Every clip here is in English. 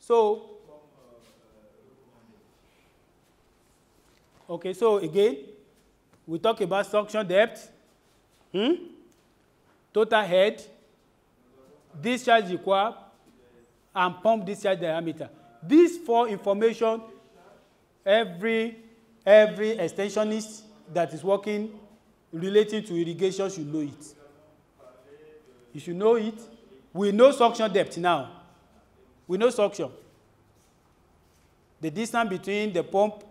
So, okay, so again, we talk about suction depth, total head, discharge required, and pump discharge diameter. These 4 information, every extensionist that is working relating to irrigation should know it. You should know it. We know suction depth now. We know suction. The distance between the pump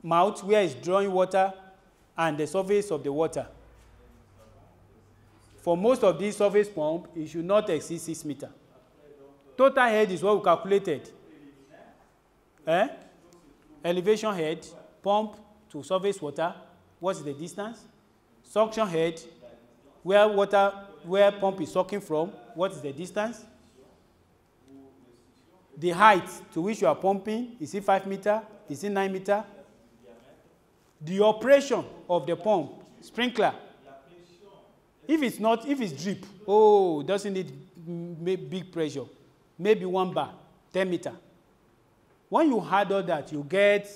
mouth where it's drawing water and the surface of the water. For most of these surface pump, it should not exceed 6 meters. Total head is what we calculated. Elevation head, pump to surface water, what is the distance? Suction head, where pump is sucking from, what is the distance? The height to which you are pumping, is it 5 meters? Is it 9 meters? The operation of the pump, sprinkler. If it's drip, doesn't need big pressure. Maybe 1 bar, 10 meters. When you add all that, you get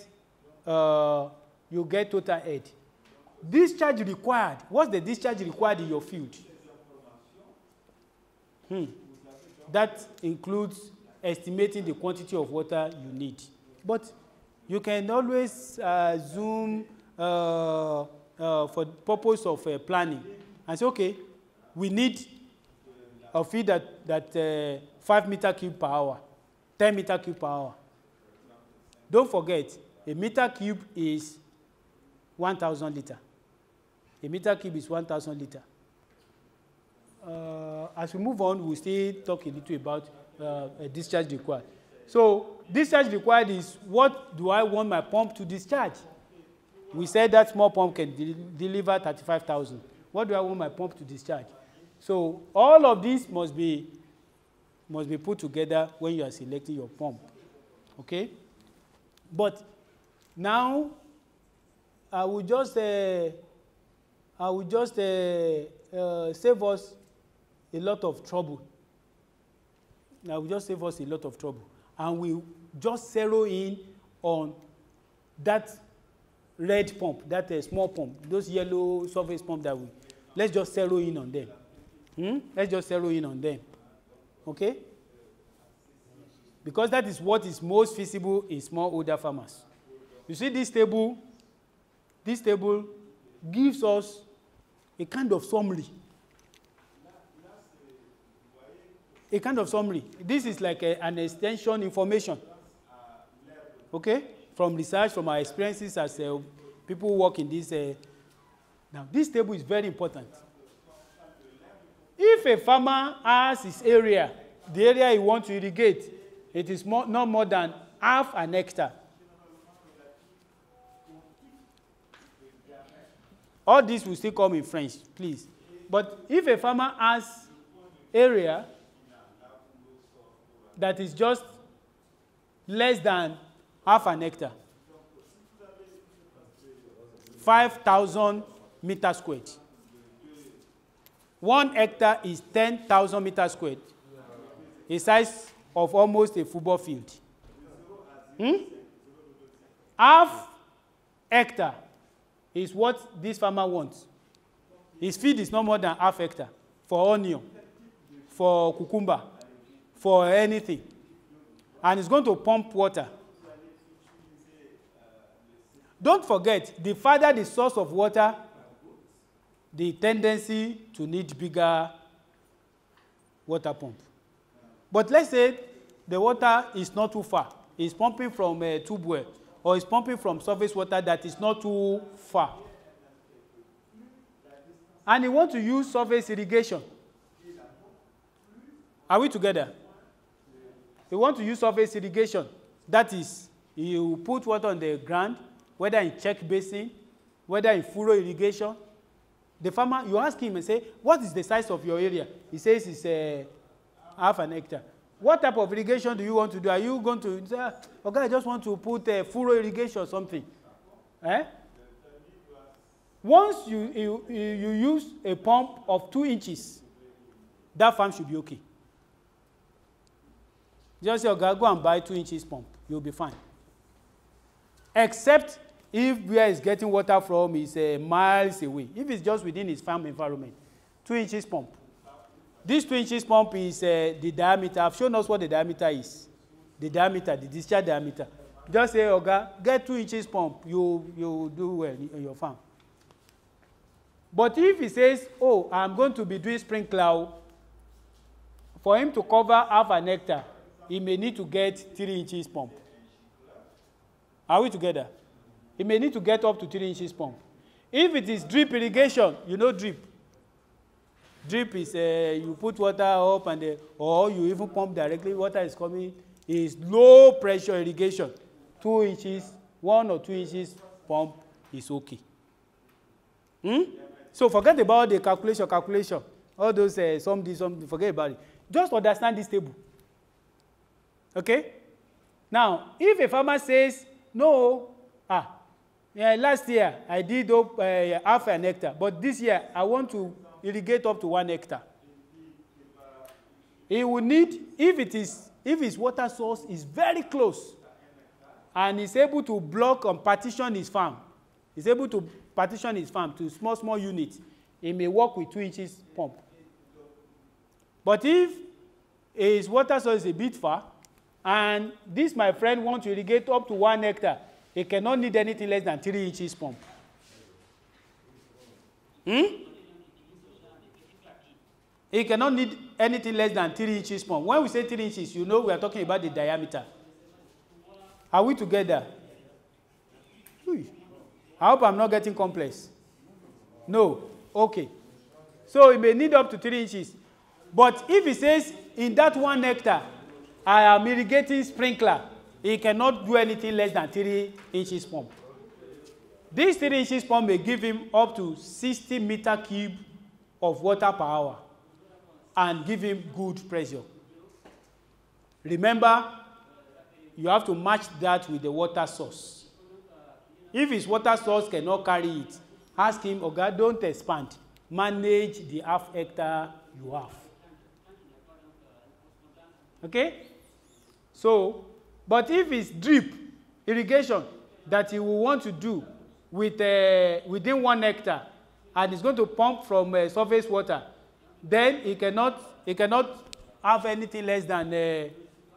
total head. Discharge required. What's the discharge required in your field? That includes estimating the quantity of water you need. But you can always zoom for the purpose of planning and say, okay, we need a field that 5 meter cube per hour, 10 meter cube per hour. Don't forget, a meter cube is 1,000 liters. A meter cube is 1,000 liters. As we move on, we'll still talk a little about a discharge required. So discharge required is, what do I want my pump to discharge? We said that small pump can deliver 35,000. What do I want my pump to discharge? So all of these must be put together when you are selecting your pump. Okay? But now I will just save us a lot of trouble. I will just save us a lot of trouble. And we'll just zero in on that red pump, that small pump, those yellow surface pump that let's just zero in on them. Let's just zero in on them. Okay? Because that is what is most feasible in smallholder farmers. You see this table gives us a kind of summary. A kind of summary. This is like an extension information. Okay? From research, from our experiences as people who work in this. Now, this table is very important. If a farmer has his area, the area he wants to irrigate, it is not more than half an hectare. All this will still come in French, please. But if a farmer has area that is just less than half an hectare, 5,000 meters squared. 1 hectare is 10,000 meters squared, a size of almost a football field. Half hectare is what this farmer wants. His field is no more than half hectare for onion, for cucumber, for anything. And it's going to pump water. Don't forget, the farther the source of water, the tendency to need bigger water pump. But let's say the water is not too far. It's pumping from a tube well, or it's pumping from surface water that is not too far. And you want to use surface irrigation. Are we together? You want to use surface irrigation. That is, you put water on the ground, whether in check basin, whether in furrow irrigation. The farmer, you ask him and say, what is the size of your area? He says it's half an hectare. What type of irrigation do you want to do? Are you going to say, okay, I just want to put furrow irrigation or something? Once you use a pump of 2 inches, that farm should be okay. Just say, okay, go and buy 2 inches pump. You'll be fine. Except if where he's getting water from is miles away. If it's just within his farm environment, 2 inches pump. This 2 inches pump is the diameter. I've shown us what the diameter is. The diameter, the discharge diameter. Just say, okay, get 2 inches pump. You do well in your farm. But if he says, oh, I'm going to be doing sprinkler, for him to cover half an hectare, he may need to get 3 inches pump. Are we together? He may need to get up to 3 inches pump. If it is drip irrigation, you know drip. Drip is you put water up and or you even pump directly, water is coming. Is low pressure irrigation. 2 inches, 1 or 2 inches pump is okay. So forget about the calculation. All those some, forget about it. Just understand this table. Okay? Now, if a farmer says, no, last year I did up half an hectare, but this year I want to irrigate up to 1 hectare. He will need, if his water source is very close and he's able to block and partition his farm, he's able to partition his farm to small units, he may work with 2 inches pump. But if his water source is a bit far, and this, my friend, wants to irrigate up to 1 hectare, he cannot need anything less than 3 inches pump. He cannot need anything less than 3 inches pump. When we say 3 inches, you know we are talking about the diameter. Are we together? I hope I'm not getting complex. No. Okay. So he may need up to 3 inches. But if he says, in that 1 hectare, I am irrigating sprinkler, he cannot do anything less than 3 inches pump. This 3 inches pump may give him up to 60 meter cube of water per hour and give him good pressure. Remember, you have to match that with the water source. If his water source cannot carry it, ask him, okay, don't expand. Manage the half hectare you have. Okay? So, but if it's drip irrigation that he will want to do with, within 1 hectare and is going to pump from surface water, then he cannot have anything less than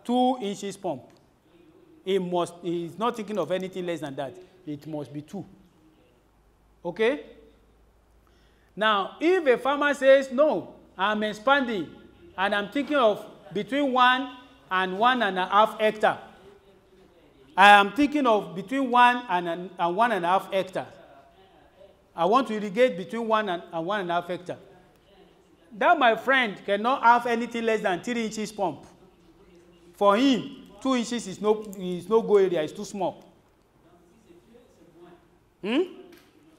2 inches pump. He is not thinking of anything less than that. It must be 2. Okay? Now, if a farmer says, no, I'm expanding and I'm thinking of between 1 and 1.5 hectare. I am thinking of between 1 and 1.5 hectare. I want to irrigate between 1 and 1.5 hectare. That, my friend, cannot have anything less than 3 inches pump. For him, 2 inches is no go area, it's too small.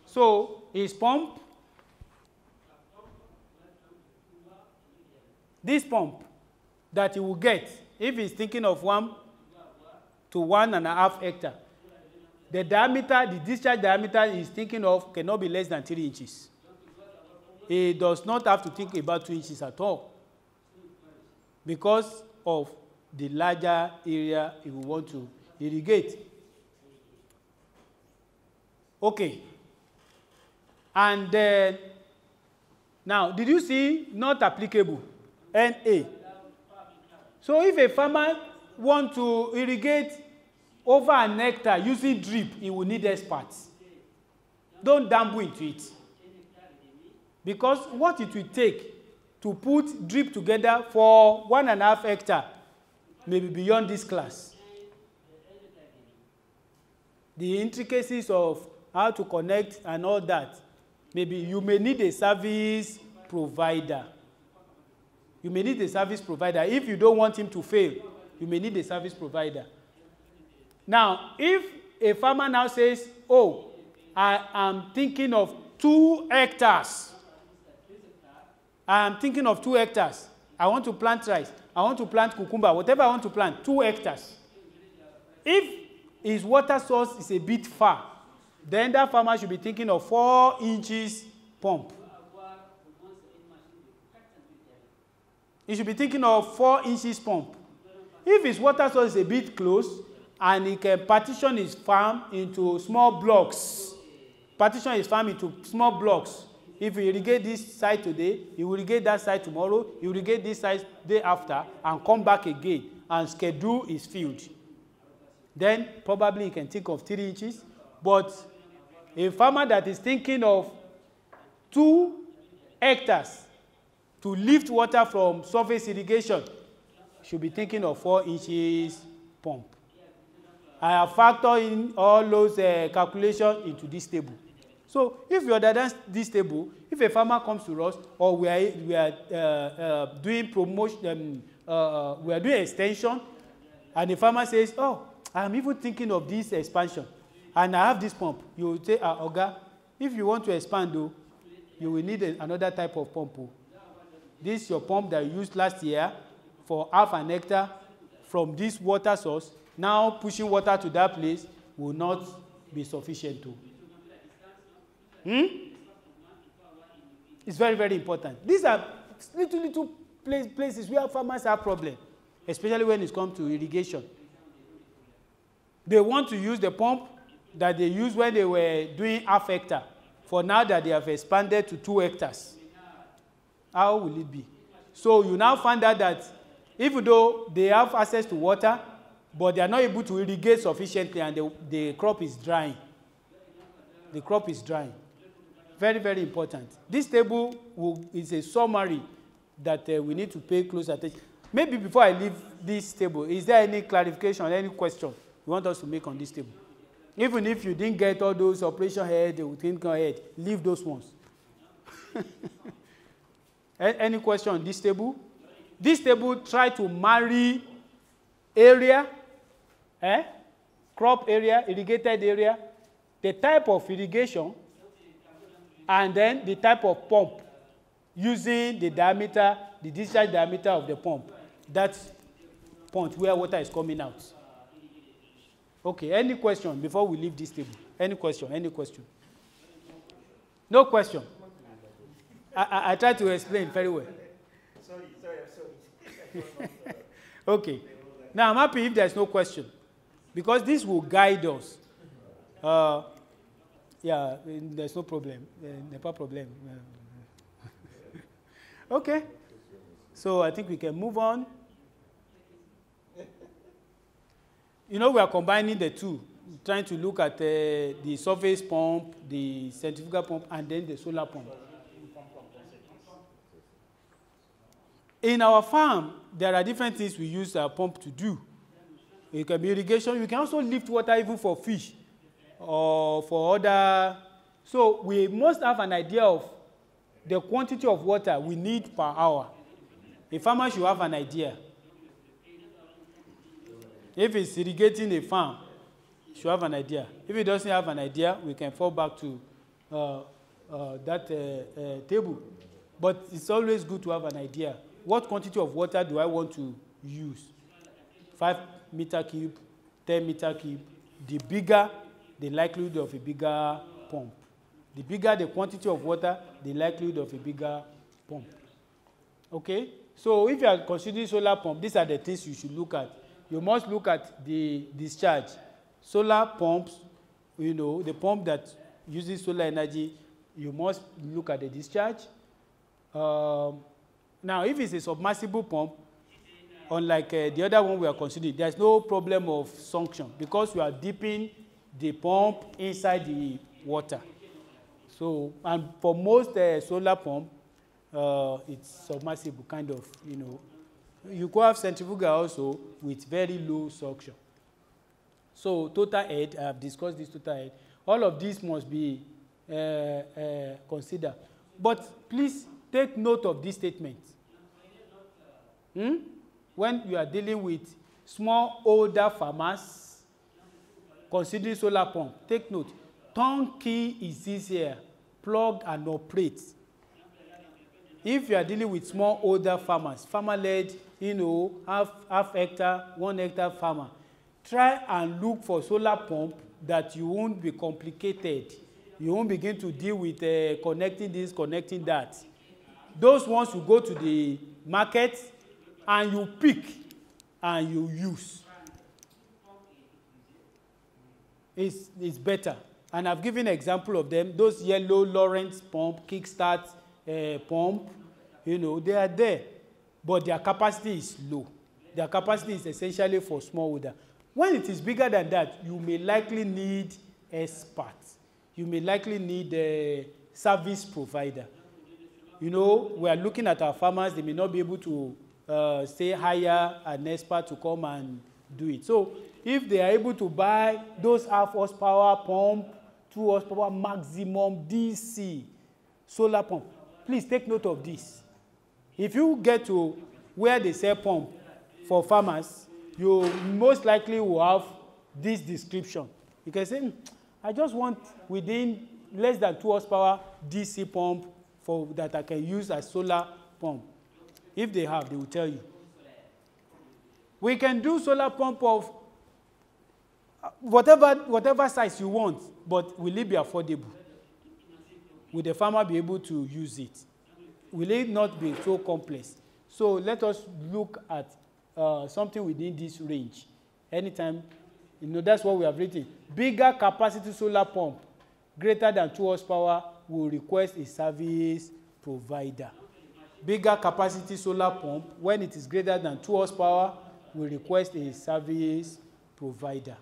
So his pump, this pump that he will get, if he's thinking of 1 to 1.5 hectare, the diameter, the discharge diameter he's thinking of cannot be less than 3 inches. He does not have to think about 2 inches at all because of the larger area he will want to irrigate. Okay. And then, now, did you see not applicable? NA. So if a farmer wants to irrigate over an hectare using drip, he will need experts. Don't dabble into it. Because what it will take to put drip together for 1.5 hectare may be beyond this class. The intricacies of how to connect and all that, maybe you may need a service provider. You may need a service provider. If you don't want him to fail, you may need a service provider. Now, if a farmer now says, oh, I am thinking of 2 hectares. I am thinking of 2 hectares. I want to plant rice. I want to plant cucumber. Whatever I want to plant, 2 hectares. If his water source is a bit far, then that farmer should be thinking of 4 inches pump. He should be thinking of 4 inches pump. if his water source is a bit close and he can partition his farm into small blocks, partition his farm into small blocks. If he irrigate this side today, he will irrigate that side tomorrow, he will irrigate this side day after, and come back again and schedule his field. Then probably he can think of 3 inches. But a farmer that is thinking of 2 hectares to lift water from surface irrigation should be thinking of 4 inches pump. I have factored in all those calculations into this table. So if you understand this table, if a farmer comes to us, or we are doing promotion, we are doing extension, and the farmer says, oh, I'm even thinking of this expansion, and I have this pump, you will say, Oga, if you want to expand, though, you will need another type of pump. This is your pump that you used last year for half an hectare from this water source. Now pushing water to that place will not be sufficient too. It's very, very important. These are little places where farmers have problems, especially when it comes to irrigation. They want to use the pump that they used when they were doing half hectare, for now that they have expanded to 2 hectares. How will it be? So you now find out that even though they have access to water, but they are not able to irrigate sufficiently, and the crop is drying. The crop is drying. Very, very important. This table is a summary that we need to pay close attention. Maybe before I leave this table, is there any clarification, any question you want us to make on this table? Even if you didn't get all those operation head, leave those ones. Any question on this table? This table try to marry area, crop area, irrigated area, the type of irrigation, and then the type of pump using the diameter, the discharge diameter of the pump. That's point where water is coming out. Okay, any question before we leave this table? Any question? Any question? No question. I tried to explain very well. Sorry. Okay. Now I'm happy if there's no question, because this will guide us. Yeah, there's no problem. No problem. Okay. So I think we can move on. You know, we are combining the two, trying to look at the surface pump, the centrifugal pump, and then the solar pump. In our farm, there are different things we use our pump to do. It can be irrigation. You can also lift water even for fish or for other. So we must have an idea of the quantity of water we need per hour. A farmer should have an idea. If it's irrigating a farm, you should have an idea. If it doesn't have an idea, we can fall back to that table. But it's always good to have an idea. What quantity of water do I want to use? 5 meter cube, 10 meter cube. The bigger, the likelihood of a bigger pump. The bigger the quantity of water, the likelihood of a bigger pump. Okay? So if you are considering solar pump, these are the things you should look at. You must look at the discharge. Solar pumps, you know, the pump that uses solar energy, you must look at the discharge. Now, if it's a submersible pump, unlike the other one we are considering, there's no problem of suction because we are dipping the pump inside the water. So, and for most solar pump, it's submersible, kind of, you know. You could have centrifugal also with very low suction. So total head, I have discussed this total head. All of these must be considered. But please take note of this statement. When you are dealing with small, older farmers, considering solar pump, take note. Turnkey is easier, plug and operate. If you are dealing with small, older farmers, farmer-led, you know, half hectare, 1 hectare farmer, try and look for solar pump that you won't be complicated. You won't begin to deal with connecting this, connecting that. Those ones you go to the market and you pick. and you use. It's better. And I've given an example of them. Those yellow Lawrence pump, kickstart pump, you know, they are there. But their capacity is low. Their capacity is essentially for smallholder. When it is bigger than that, you may likely need experts. You may likely need a service provider. You know, we are looking at our farmers. They may not be able to hire an expert to come and do it. So if they are able to buy those half horsepower pump, 2 horsepower maximum DC solar pump, please take note of this. If you get to where they sell pump for farmers, you most likely will have this description. You can say, I just want within less than 2 horsepower DC pump that I can use as solar pump. If they have, they will tell you. We can do solar pump of whatever size you want, but will it be affordable? Will the farmer be able to use it? Will it not be so complex? So let us look at something within this range. Anytime, you know, that's what we have written. Bigger capacity solar pump, greater than 2 horsepower, will request a service provider. Bigger capacity solar pump, when it is greater than 2 horsepower, will request a service provider.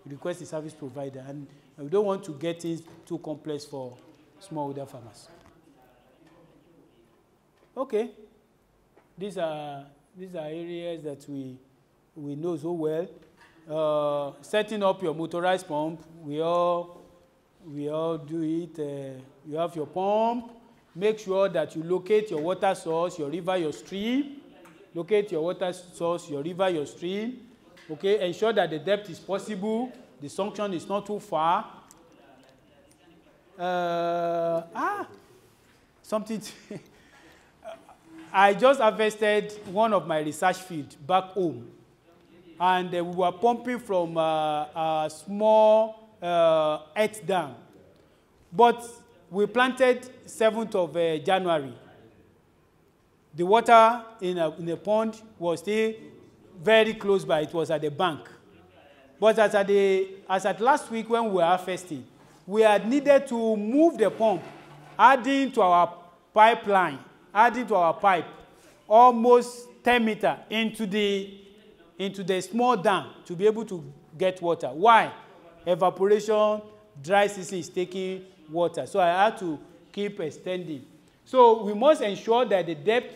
Request a service provider, and we don't want to get things too complex for smallholder farmers. Okay, these are areas that we know so well. Setting up your motorized pump, we all do it. You have your pump. Make sure that you locate your water source, your river, your stream. Locate your water source, your river, your stream. Okay, ensure that the depth is possible. The suction is not too far. I just harvested one of my research fields back home. And we were pumping from a small earth dam. But we planted 7th of January. The water in a pond was still very close by. It was at the bank. But as at last week when we were harvesting, we had needed to move the pump, adding to our pipeline, adding to our pipe, almost 10 meters into the small dam to be able to get water. Why? Evaporation, dry season is taking water. So I had to keep extending. So we must ensure that the depth,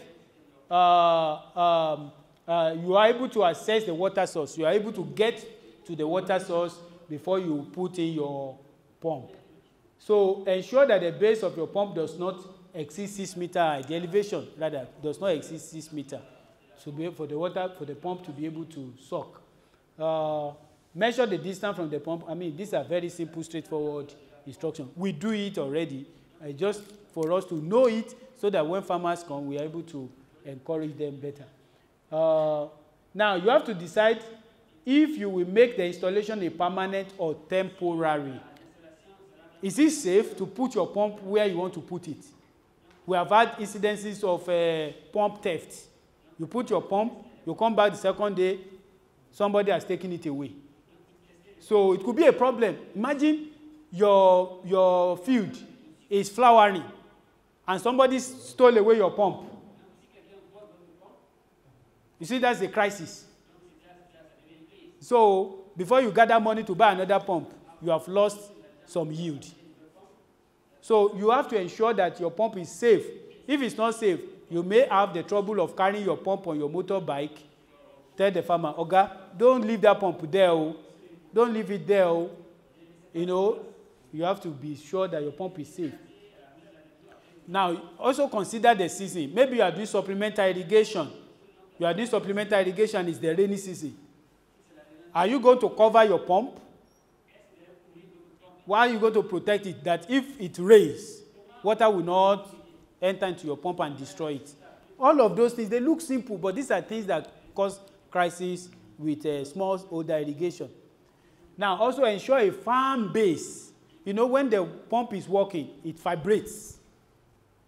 you are able to access the water source. You are able to get to the water source before you put in your pump. So ensure that the base of your pump does not exceed 6 meters. The elevation, rather, does not exceed 6 meters. So for the pump to be able to suck. Measure the distance from the pump. I mean, these are very simple, straightforward instructions. We do it already, just for us to know it, so that when farmers come, we are able to encourage them better. Now, you have to decide if you will make the installation a permanent or temporary. Is it safe to put your pump where you want to put it? We have had incidences of pump theft. You put your pump, you come back the second day, somebody has taken it away. So it could be a problem. Imagine your field is flowering and somebody stole away your pump. You see, that's a crisis. So before you gather money to buy another pump, you have lost some yield. So you have to ensure that your pump is safe. If it's not safe, you may have the trouble of carrying your pump on your motorbike. Tell the farmer, Oga, don't leave that pump there. Don't leave it there. You know, you have to be sure that your pump is safe. Now, also consider the season. Maybe you are doing supplementary irrigation. You are doing supplementary irrigation, it's the rainy season. Are you going to cover your pump? Why are you going to protect it? That if it rains, water will not enter into your pump and destroy it. All of those things, they look simple, but these are things that cause crisis with smallholder irrigation. Now, also ensure a firm base. You know, when the pump is working, it vibrates.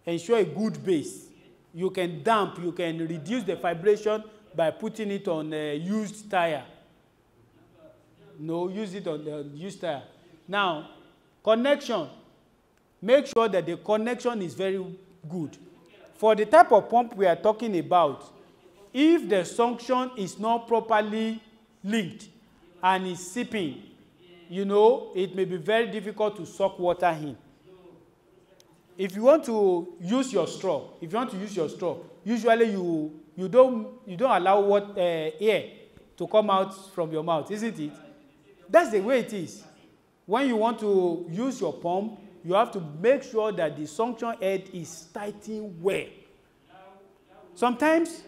Ensure a good base. You can damp, you can reduce the vibration by putting it on a used tire. No, use it on the used tire. Now, connection. Make sure that the connection is very good. For the type of pump we are talking about, if the suction is not properly linked and is seeping, you know, it may be very difficult to suck water in. If you want to use your straw, usually you don't allow air to come out from your mouth, isn't it? That's the way it is. When you want to use your pump, you have to make sure that the suction head is tightened well. Sometimes,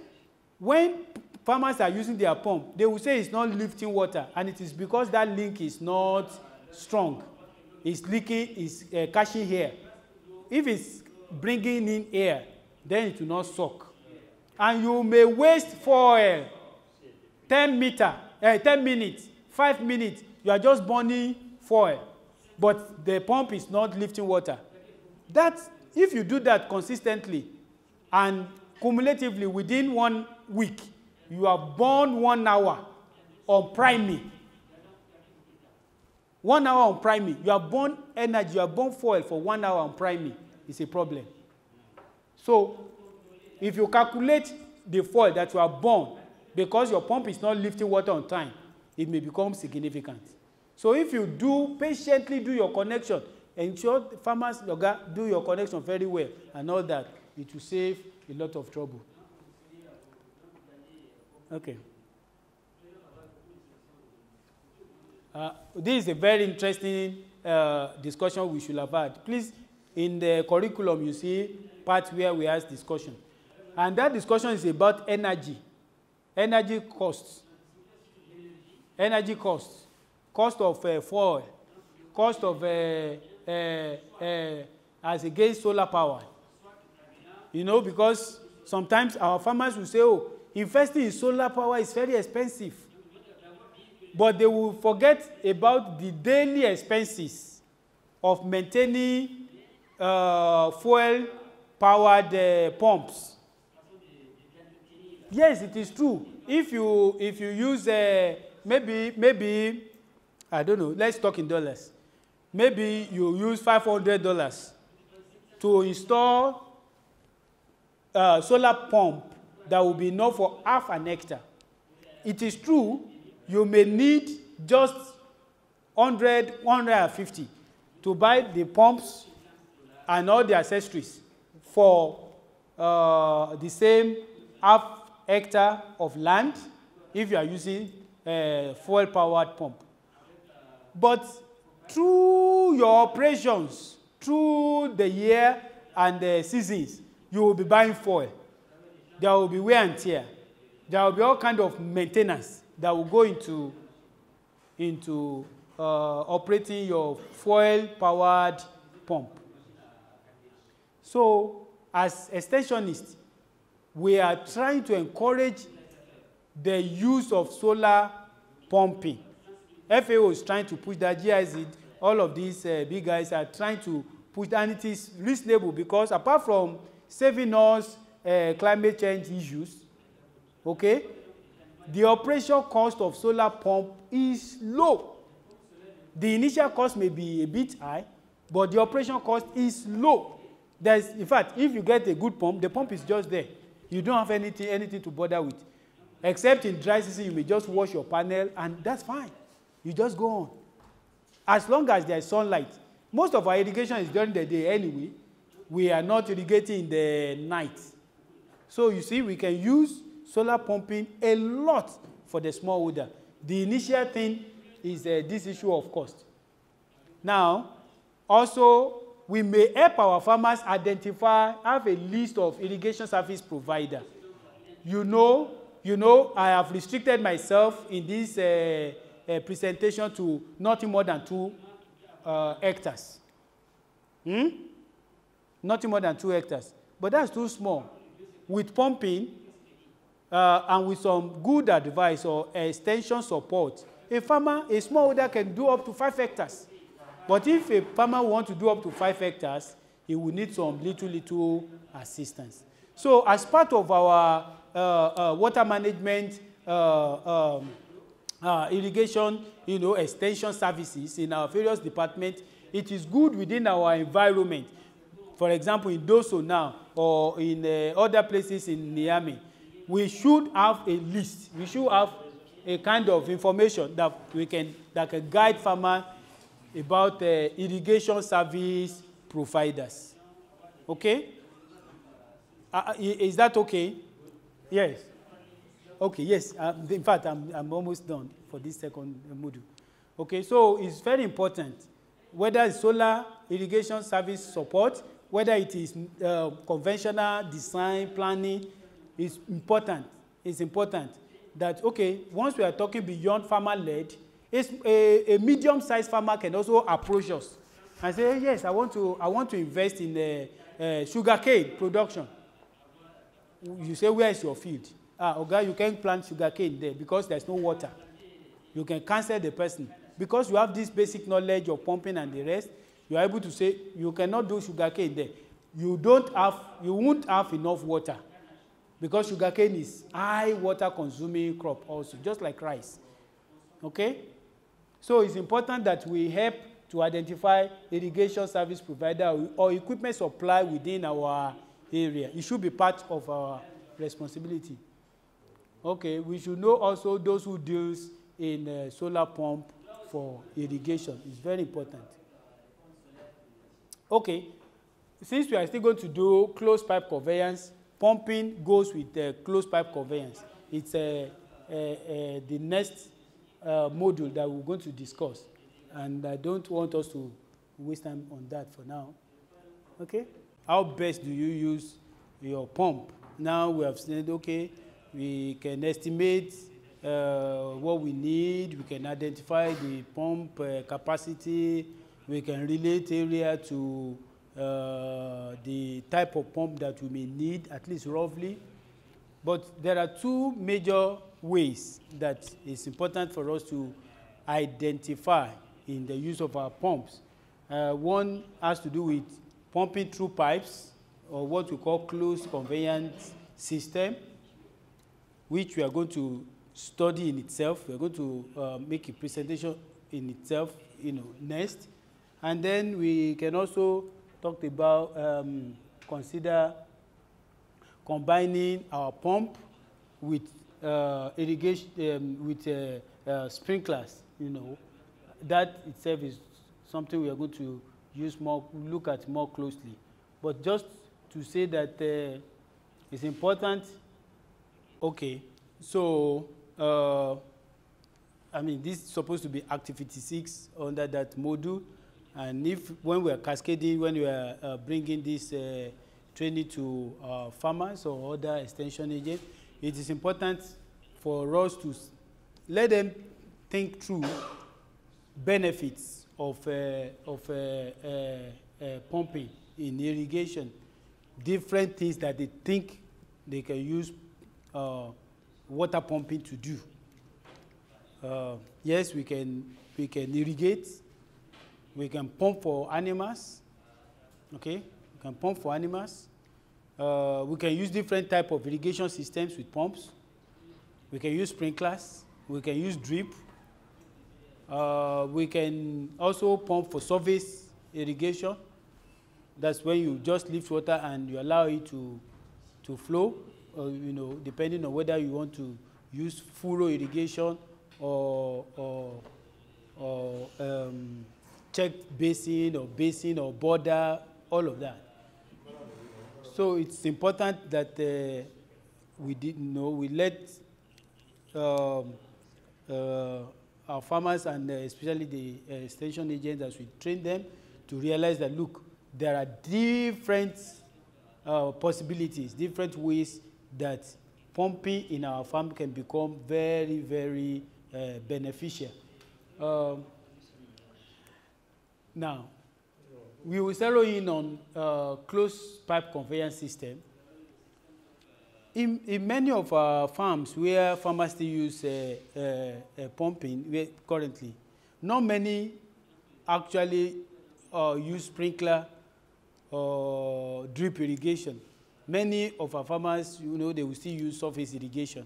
when farmers are using their pump, they will say it's not lifting water, and it is because that link is not strong. It's leaking, it's catching air. If it's bringing in air, then it will not suck. And you may waste for 10 minutes, 5 minutes, you are just burning foil, but the pump is not lifting water. If you do that consistently and cumulatively within 1 week, you have burned 1 hour on priming. 1 hour on priming. You have burned energy, you have burned foil for 1 hour on priming. It's a problem. So, if you calculate the foil that you have burned, because your pump is not lifting water on time, it may become significant. So if you patiently do your connection, ensure the farmers do your connection very well and all that, it will save a lot of trouble. Okay. This is a very interesting discussion we should have had. Please, in the curriculum, you see part where we ask discussion. And that discussion is about energy. Energy costs. Energy costs. Cost of foil, cost of as against solar power. You know, because sometimes our farmers will say, oh, investing in solar power is very expensive. But they will forget about the daily expenses of maintaining fuel-powered pumps. Yes, it is true. If you use maybe I don't know, let's talk in dollars. Maybe you use $500 to install a solar pump that will be enough for half an hectare. It is true, you may need just 100, 150 to buy the pumps and all the accessories for the same half hectare of land if you are using a fuel-powered pump. But through your operations, through the year and the seasons, you will be buying fuel. There will be wear and tear. There will be all kinds of maintenance that will go into operating your fuel-powered pump. So, as extensionists, we are trying to encourage the use of solar pumping. FAO is trying to push that, GIZ, all of these big guys are trying to push that, and it is reasonable because apart from saving us climate change issues, okay, the operation cost of solar pump is low. The initial cost may be a bit high, but the operation cost is low. In fact, if you get a good pump, the pump is just there. You don't have anything to bother with. Except in dry season, you may just wash your panel, and that's fine. You just go on. As long as there is sunlight. Most of our irrigation is during the day anyway. We are not irrigating in the night. So you see, we can use solar pumping a lot for the smallholder. The initial thing is this issue of cost. Now, also, we may help our farmers have a list of irrigation service provider. You know, I have restricted myself in this presentation to nothing more than 2 hectares. Nothing more than 2 hectares. But that's too small. With pumping and with some good advice or extension support, a smallholder can do up to 5 hectares. But if a farmer wants to do up to 5 hectares, he will need some little assistance. So as part of our water management, irrigation, extension services in our various departments. It is good within our environment. For example, in Dosso now, or in other places in Niamey, we should have a list. We should have a kind of information that can guide farmers about irrigation service providers. Okay? Is that okay? Yes. Okay, yes. In fact, I'm almost done for this second module. Okay, so it's very important, whether it's solar irrigation service support, whether it is conventional design, planning, it's important. It's important that, okay, once we are talking beyond farmer-led, a medium-sized farmer can also approach us and say, yes, I want to invest in sugarcane production. You say, where is your field? Okay, you can't plant sugarcane there because there's no water. You can cancel the person. Because you have this basic knowledge of pumping and the rest, you are able to say, you cannot do sugarcane there. You won't have enough water. Because sugarcane is high water consuming crop also, just like rice. Okay? So it's important that we help to identify irrigation service provider or equipment supply within our area. It should be part of our responsibility. Okay, we should know also those who deals in solar pump for irrigation. It's very important. Okay, since we are still going to do closed pipe conveyance, pumping goes with closed pipe conveyance. It's the next module that we're going to discuss. And I don't want us to waste time on that for now. Okay? How best do you use your pump? Now we have said, okay, we can estimate what we need. We can identify the pump capacity. We can relate area to the type of pump that we may need, at least roughly. But there are two major ways that it's important for us to identify in the use of our pumps. One has to do with pumping through pipes, or what we call closed conveyance system, which we are going to study in itself. We are going to make a presentation in itself, next. And then we can also talk about, consider combining our pump with irrigation, with sprinklers. That itself is something we are going to look at more closely. But just to say that it's important. Okay, so this is supposed to be activity 6 under that module, and when we are cascading, when we are bringing this training to farmers or other extension agents, it is important for us to let them think through benefits of pumping in irrigation, different things that they think they can use water pumping to do. Yes, we can irrigate. We can pump for animals. Okay, we can pump for animals. We can use different type of irrigation systems with pumps. We can use sprinklers. We can use drip. We can also pump for surface irrigation. That's when you just lift water and you allow it to flow, depending on whether you want to use furrow irrigation or checked basin or border, all of that. So it's important that we let our farmers and especially the extension agents, as we train them, to realize that, look, there are different possibilities, different ways that pumping in our farm can become very, very beneficial. Now, we will zero in on closed pipe conveyance system. In many of our farms where farmers still use pumping currently, not many actually use sprinkler or drip irrigation. many of our farmers, you know, they will still use surface irrigation.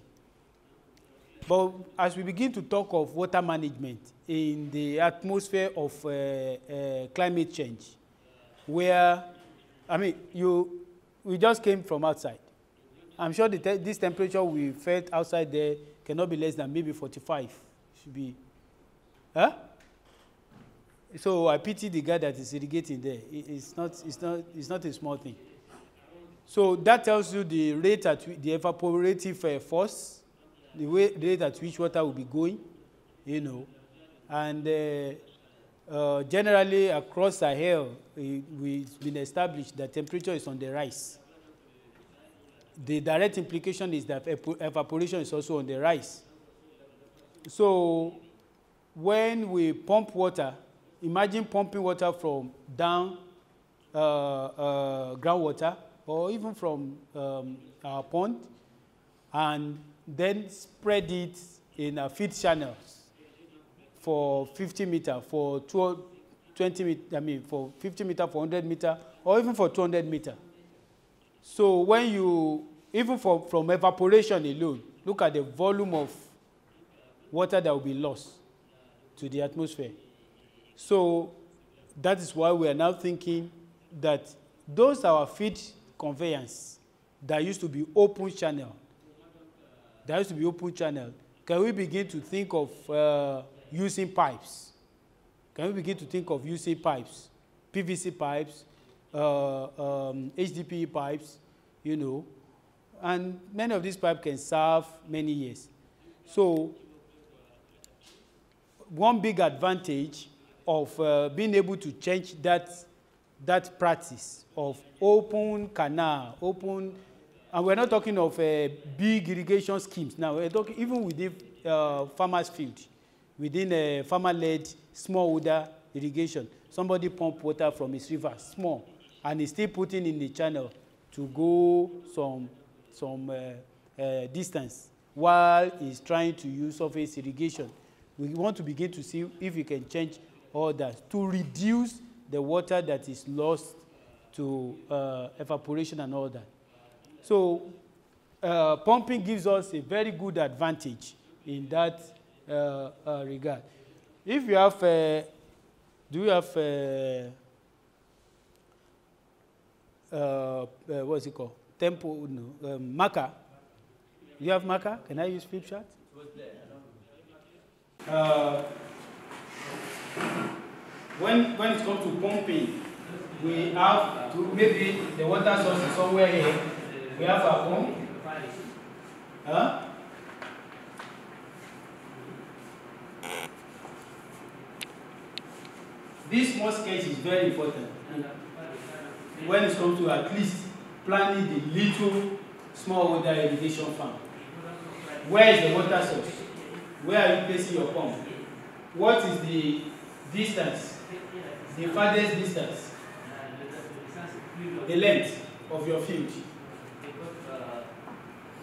But as we begin to talk of water management in the atmosphere of climate change, where, I mean, we just came from outside. I'm sure this temperature we felt outside there cannot be less than maybe 45. Should be, huh? So I pity the guy that is irrigating there. It's not a small thing. So that tells you the rate at the evaporative force, the rate at which water will be going, you know. And generally across Sahel, it's been established that temperature is on the rise. The direct implication is that evaporation is also on the rise. So when we pump water, imagine pumping water from down groundwater or even from our pond, and then spread it in feed channels for 50 meters, for 20 meters, I mean for 50 meters, for 100 meters, or even for 200 meters. So when you, even from evaporation alone, look at the volume of water that will be lost to the atmosphere. So that is why we are now thinking that those are our feed conveyance that used to be open channel. Can we begin to think of using pipes? Can we begin to think of using pipes, PVC pipes, HDPE pipes, you know, and many of these pipes can serve many years. So one big advantage of being able to change that practice of open canal, and we're not talking of big irrigation schemes now. We're talking even within farmers' field, within a farmer-led smallholder irrigation. Somebody pump water from his river, small, and he's still putting in the channel to go some distance while he's trying to use surface irrigation. We want to begin to see if we can change all that to reduce the water that is lost to evaporation and all that. So pumping gives us a very good advantage in that regard. If you have, do you have, what's it called? Tempo, no, marker. Do you have marker? Can I use flip chart? When it comes to pumping, we have to, maybe the water source is somewhere here. We have a pump. Huh? This small sketch is very important when it comes to at least planning the little smallholder irrigation farm. Where is the water source? Where are you placing your pump? What is the distance? The farthest distance? The length of your field.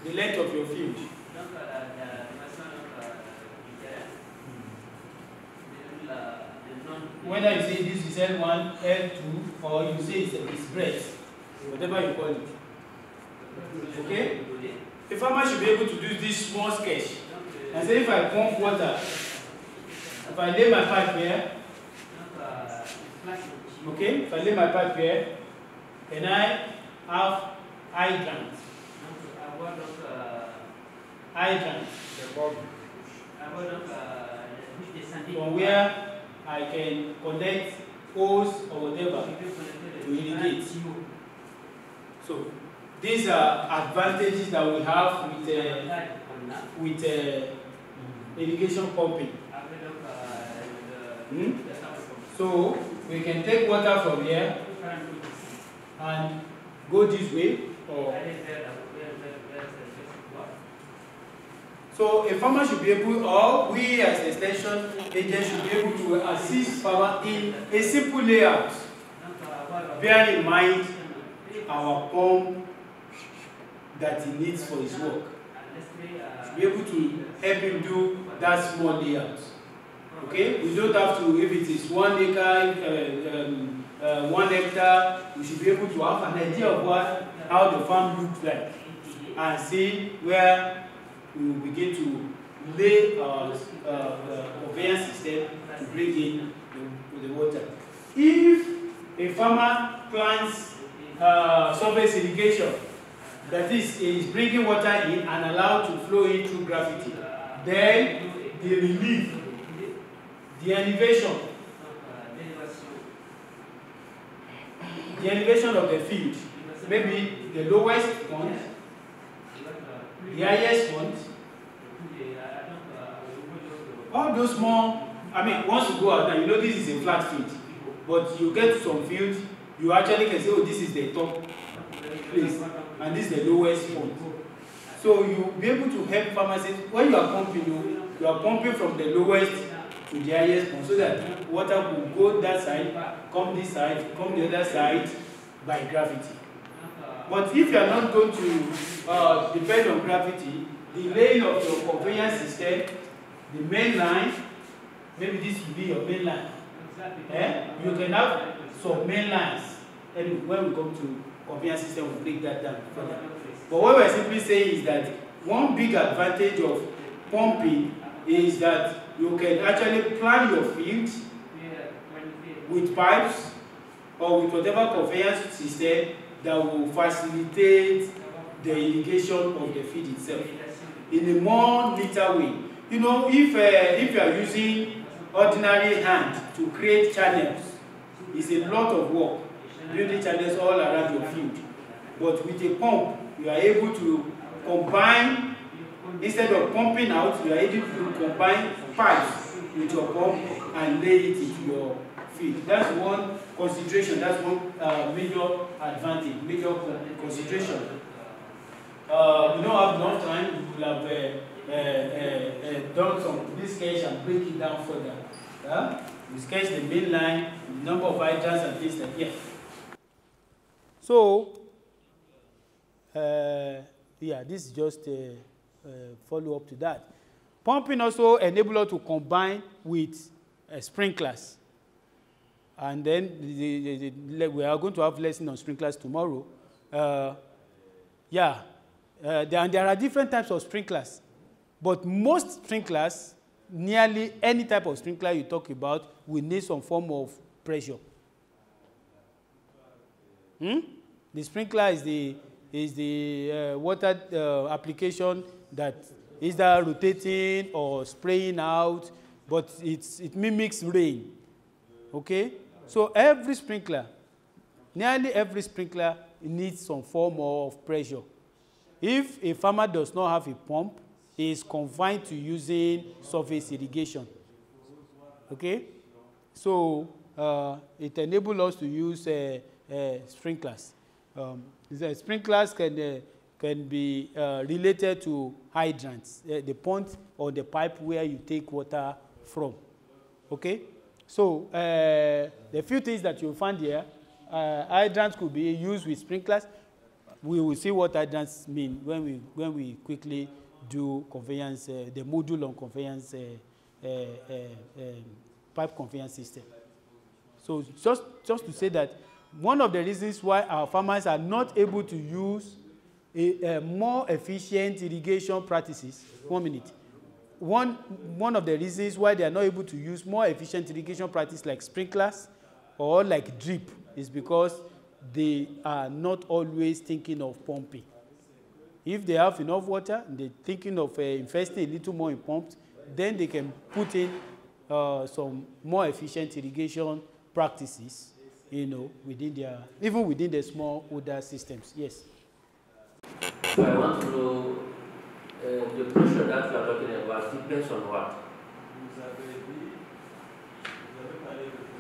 The length of your field. Whether you say this is L1, L2, or you say it's breadth, whatever you call it. Okay? A farmer should be able to do this small sketch and say if I pump water, if I lay my pipe here, okay, if I lay my pipe here, can I have hydrant? Hydrant. From where I can connect hose or whatever to irrigate. So these are advantages that we have with irrigation pumping. So we can take water from here and go this way. So a farmer should be able, or we as extension agents should be able to assist farmer in a simple layout, bearing in mind our pump that he needs for his work. Should be able to help him do that small layout. Okay, we don't have to, if it is 1 acre, 1 hectare, we should be able to have an idea of what how the farm looks like and see where we will begin to lay our conveyance system to bring in the water. If a farmer plants surface irrigation, that is bringing water in and allowed to flow in through gravity, then the relief, the elevation of the field, maybe the lowest point, the highest point, all those small, I mean, once you go out there, you know this is a flat field, but you get to some fields, you actually can say, oh, this is the top place, and this is the lowest point. So you'll be able to help farmers when you are pumping, you are pumping from the lowest to the highest point, so that water will go that side, come this side, come the other side by gravity. But if you are not going to depend on gravity, the laying of your conveyance system, the main line, maybe this will be your main line. You can have some main lines. And when we come to conveyance system, we'll break that down further. But what we're simply saying is that one big advantage of pumping is that you can actually plan your field with pipes or with whatever conveyance system that will facilitate the irrigation of the field itself in a more neater way. You know, if you are using ordinary hand to create channels, it's a lot of work, building channels all around your field. But with a pump, you are able to combine, instead of pumping out, you are able to combine pipes with your pump and lay it into your field. That's one consideration, that's one major advantage, major consideration. We don't have enough time, we will have done some this sketch and break it down further. We sketch the main line, the number of hydrants and things like that. So, yeah, this is just a follow up to that. Pumping also enables us to combine with sprinklers. And then we are going to have lesson on sprinklers tomorrow. Yeah, there are different types of sprinklers. But most sprinklers, nearly any type of sprinkler you talk about, will need some form of pressure. The sprinkler is the water application that is either rotating or spraying out, but it mimics rain. Okay? So every sprinkler, nearly every sprinkler needs some form of pressure. If a farmer does not have a pump, he is confined to using surface irrigation. Okay? So it enables us to use sprinklers. The sprinklers can be related to hydrants, the pond or the pipe where you take water from. Okay? So the few things that you'll find here, hydrants could be used with sprinklers. We will see what hydrants mean when we quickly do conveyance, the module on conveyance, pipe conveyance system. So just to say that one of the reasons why our farmers are not able to use a more efficient irrigation practices, 1 minute. One of the reasons why they are not able to use more efficient irrigation practices like sprinklers or like drip is because they are not always thinking of pumping. If they have enough water, they're thinking of investing a little more in pumps, then they can put in some more efficient irrigation practices, you know, even within the small older systems. Yes. So I want to know the pressure that you are talking about depends on what?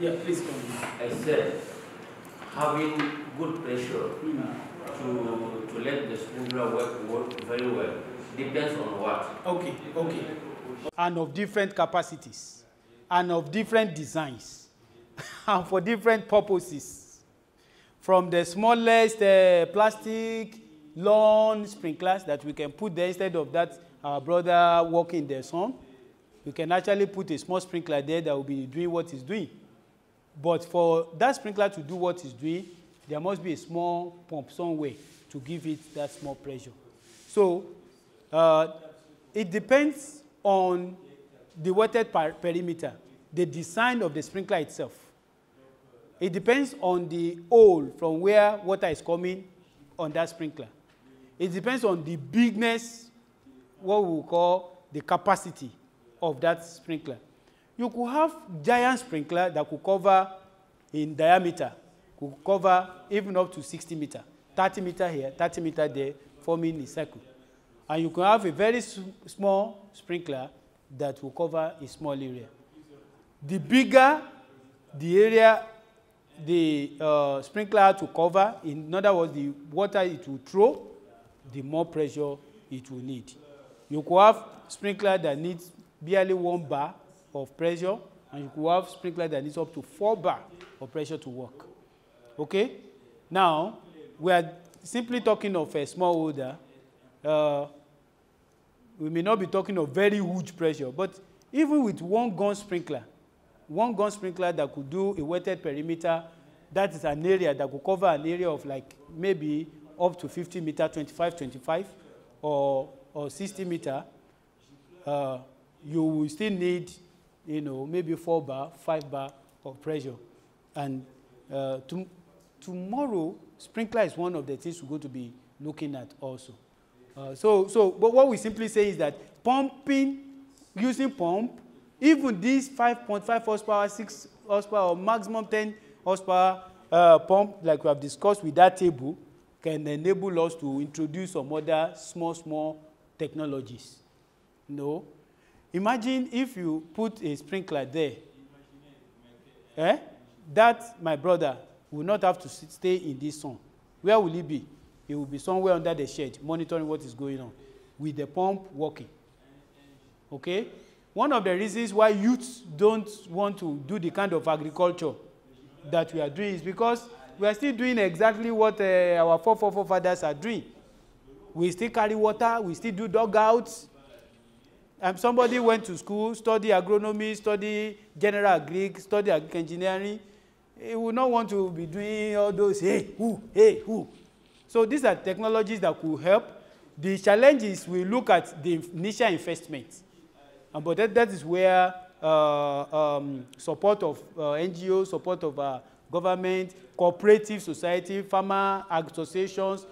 Yeah, please continue. I said having good pressure to let the sprinkler work very well depends on what? Okay. And of different capacities, and of different designs, and for different purposes. From the smallest plastic lawn sprinklers that we can put there instead of that our brother walking in the sun, we can actually put a small sprinkler there that will be doing what it's doing. But for that sprinkler to do what it's doing, there must be a small pump somewhere to give it that small pressure. So it depends on the wetted perimeter, the design of the sprinkler itself. It depends on the hole from where water is coming on that sprinkler. It depends on the bigness, what we call the capacity of that sprinkler. You could have giant sprinkler that could cover in diameter, could cover even up to 60 meters, 30 meters here, 30 meters there, forming a circle. And you can have a very small sprinkler that will cover a small area. The bigger the area the sprinkler to cover, in other words, the water it will throw, the more pressure it will need. You could have sprinkler that needs barely 1 bar of pressure, and you could have sprinkler that needs up to 4 bar of pressure to work. Okay? Now, we are simply talking of a small order. We may not be talking of very huge pressure, but even with 1 gun sprinkler, 1 gun sprinkler that could do a wetted perimeter, that is an area that could cover an area of like maybe up to 50 meters, 25, or 60 meters, you will still need, maybe 4 bar, 5 bar of pressure. And tomorrow, sprinkler is one of the things we're going to be looking at also. But what we simply say is that using pump, even this 5.5 horsepower, 6 horsepower, or maximum 10 horsepower pump, like we have discussed with that table, can enable us to introduce some other small technologies. Imagine if you put a sprinkler there. That, my brother, will not have to stay in this sun. Where will he be? He will be somewhere under the shed, monitoring what is going on, with the pump working. Okay? One of the reasons why youths don't want to do the kind of agriculture that we are doing is because we are still doing exactly what our forefathers are doing. We still carry water, we still do dugouts. Somebody went to school, study agronomy, study general agric, study agric engineering. He would not want to be doing all those, hey, who. So these are technologies that could help. The challenge is we look at the initial investment. But that is where support of NGOs, support of government, cooperative society, farmer associations,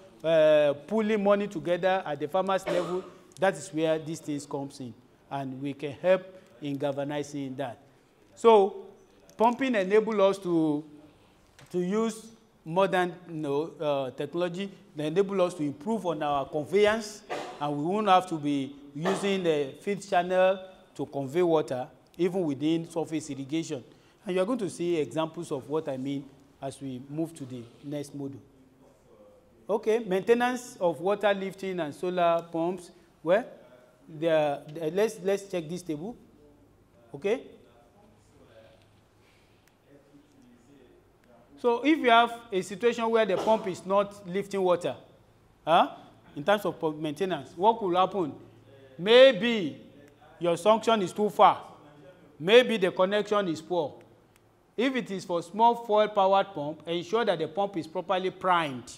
pulling money together at the farmers level, that is where these things comes in. And we can help in galvanizing that. So pumping enables us to use modern technology that enable us to improve on our conveyance, and we won't have to be using the feed channel to convey water, even within surface irrigation. And you are going to see examples of what I mean as we move to the next module. Okay, maintenance of water lifting and solar pumps. Well, let's check this table. Okay. So if you have a situation where the pump is not lifting water, in terms of pump maintenance, what will happen? Maybe your suction is too far. Maybe the connection is poor. If it is for small foil-powered pump, ensure that the pump is properly primed.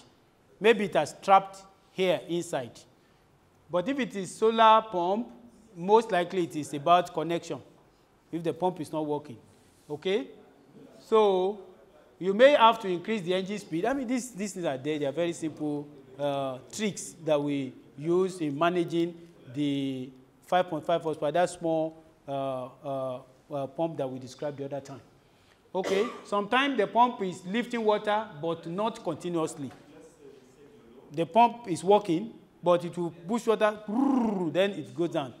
Maybe it has trapped here inside. But if it is solar pump, most likely it is about connection, if the pump is not working. Okay? So you may have to increase the engine speed. I mean, these things are there. They are very simple tricks that we use in managing the 5.5 horsepower, that small pump that we described the other time. Okay, sometimes the pump is lifting water, but not continuously. The pump is working, but it will push water, then it goes down.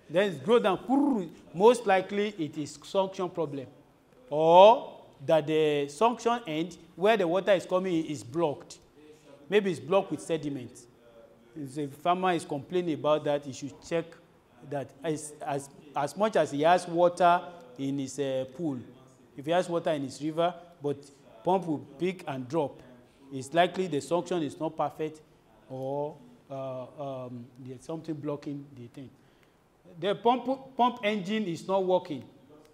Then it goes down, most likely it is suction problem. Or that the suction end, where the water is coming, is blocked. Maybe it's blocked with sediment. If the farmer is complaining about that, he should check that as much as he has water in his pool, if he has water in his river, but pump will pick and drop, it's likely the suction is not perfect, or there's something blocking the thing. The pump engine is not working.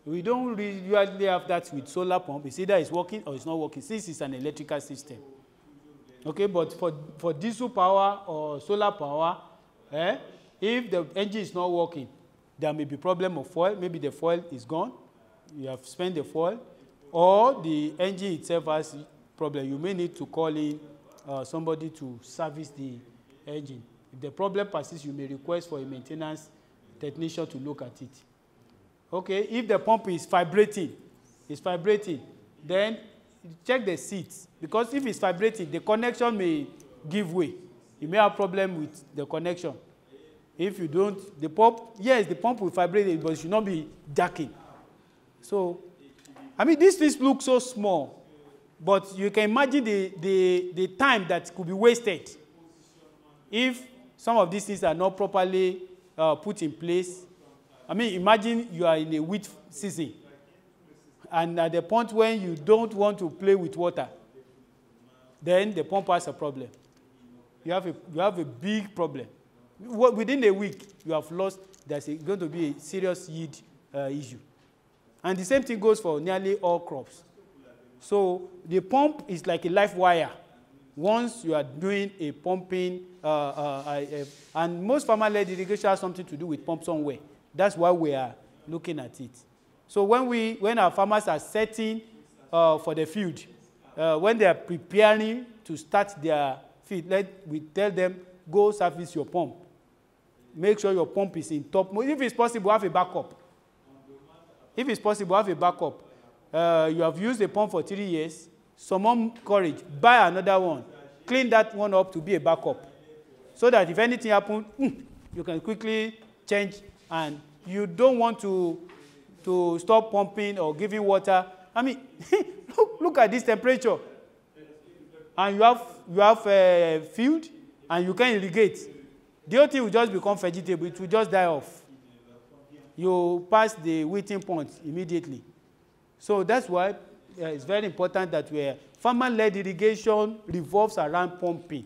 We don't usually have that with solar pump. It's either it's working or it's not working, since it's an electrical system. Okay, but for diesel power or solar power, if the engine is not working, there may be problem of fuel. Maybe the fuel is gone. You have spent the fuel, or the engine itself has problem. You may need to call in somebody to service the engine. If the problem persists, you may request for a maintenance technician to look at it. Okay, if the pump is vibrating, then check the seats, because if it's vibrating, the connection may give way. You may have problem with the connection. If you don't, the pump, yes, the pump will vibrate, but it should not be jacking. So, I mean, these things look so small, but you can imagine the time that could be wasted if some of these things are not properly put in place. I mean, imagine you are in a wheat season, and at the point when you don't want to play with water, then the pump has a problem. You have a big problem. Within a week, you have lost. There's going to be a serious yield issue. And the same thing goes for nearly all crops. So the pump is like a live wire. Once you are doing a pumping, and most farmer-led irrigation has something to do with pump somewhere. That's why we are looking at it. So when our farmers are setting for the field, when they are preparing to start their field, we tell them, go service your pump. Make sure your pump is in top mode. If it's possible, have a backup. If it's possible, have a backup. You have used the pump for 3 years. Some more courage. Buy another one. Clean that one up to be a backup. So that if anything happens, you can quickly change, and you don't want to stop pumping or giving water. I mean, look at this temperature. And you have a field, and you can irrigate. The whole thing will just become vegetable. It will just die off. You pass the wheating point immediately. So that's why it's very important that farmer-led irrigation revolves around pumping.